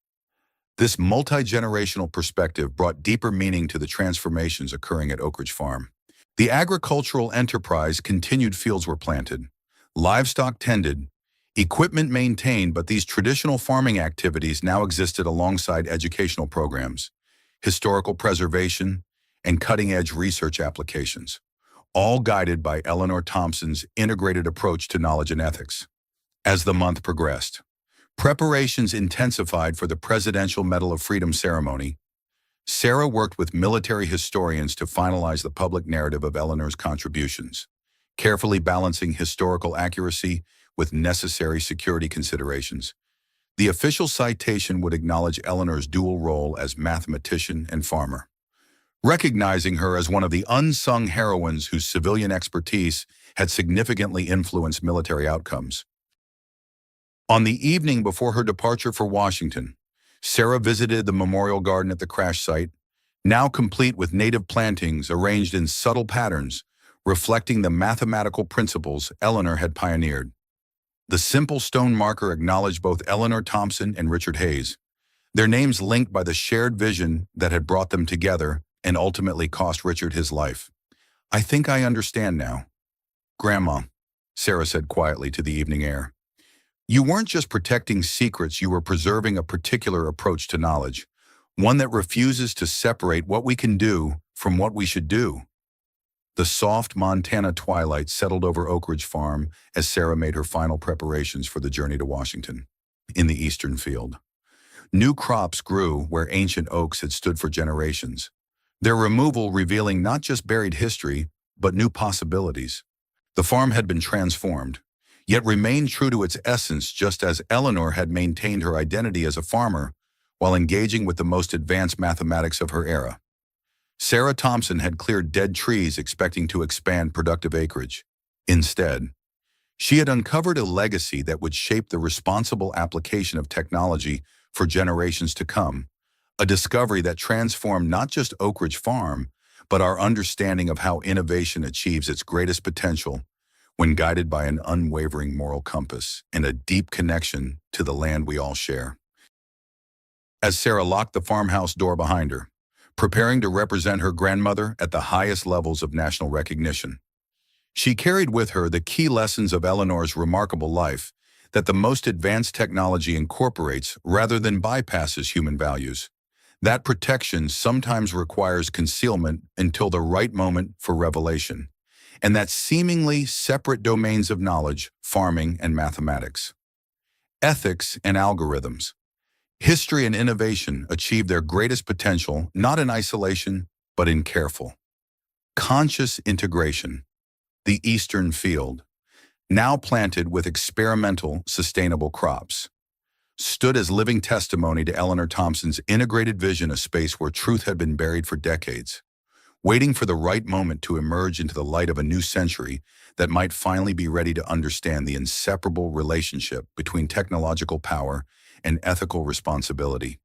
A: This multi-generational perspective brought deeper meaning to the transformations occurring at Oak Ridge Farm. The agricultural enterprise continued, fields were planted, livestock tended, equipment maintained, but these traditional farming activities now existed alongside educational programs, historical preservation, and cutting-edge research applications, all guided by Eleanor Thompson's integrated approach to knowledge and ethics. As the month progressed, preparations intensified for the Presidential Medal of Freedom ceremony. Sarah worked with military historians to finalize the public narrative of Eleanor's contributions, carefully balancing historical accuracy with necessary security considerations. The official citation would acknowledge Eleanor's dual role as mathematician and farmer, recognizing her as one of the unsung heroines whose civilian expertise had significantly influenced military outcomes. On the evening before her departure for Washington, Sarah visited the memorial garden at the crash site, now complete with native plantings arranged in subtle patterns, reflecting the mathematical principles Eleanor had pioneered. The simple stone marker acknowledged both Eleanor Thompson and Richard Hayes, their names linked by the shared vision that had brought them together and ultimately cost Richard his life. I think I understand now. Grandma, Sarah said quietly to the evening air. You weren't just protecting secrets, you were preserving a particular approach to knowledge, one that refuses to separate what we can do from what we should do. The soft Montana twilight settled over Oak Ridge Farm as Sarah made her final preparations for the journey to Washington. In the eastern field, new crops grew where ancient oaks had stood for generations, their removal revealing not just buried history, but new possibilities. The farm had been transformed, yet remained true to its essence, just as Eleanor had maintained her identity as a farmer while engaging with the most advanced mathematics of her era. Sarah Thompson had cleared dead trees expecting to expand productive acreage. Instead, she had uncovered a legacy that would shape the responsible application of technology for generations to come, a discovery that transformed not just Oak Ridge Farm, but our understanding of how innovation achieves its greatest potential when guided by an unwavering moral compass and a deep connection to the land we all share. As Sarah locked the farmhouse door behind her, preparing to represent her grandmother at the highest levels of national recognition, she carried with her the key lessons of Eleanor's remarkable life that the most advanced technology incorporates rather than bypasses human values. That protection sometimes requires concealment until the right moment for revelation, and that seemingly separate domains of knowledge, farming and mathematics, ethics and algorithms, history and innovation achieve their greatest potential not in isolation, but in careful, conscious integration. The eastern field, now planted with experimental, sustainable crops, stood as living testimony to Eleanor Thompson's integrated vision, a space where truth had been buried for decades, waiting for the right moment to emerge into the light of a new century that might finally be ready to understand the inseparable relationship between technological power and ethical responsibility.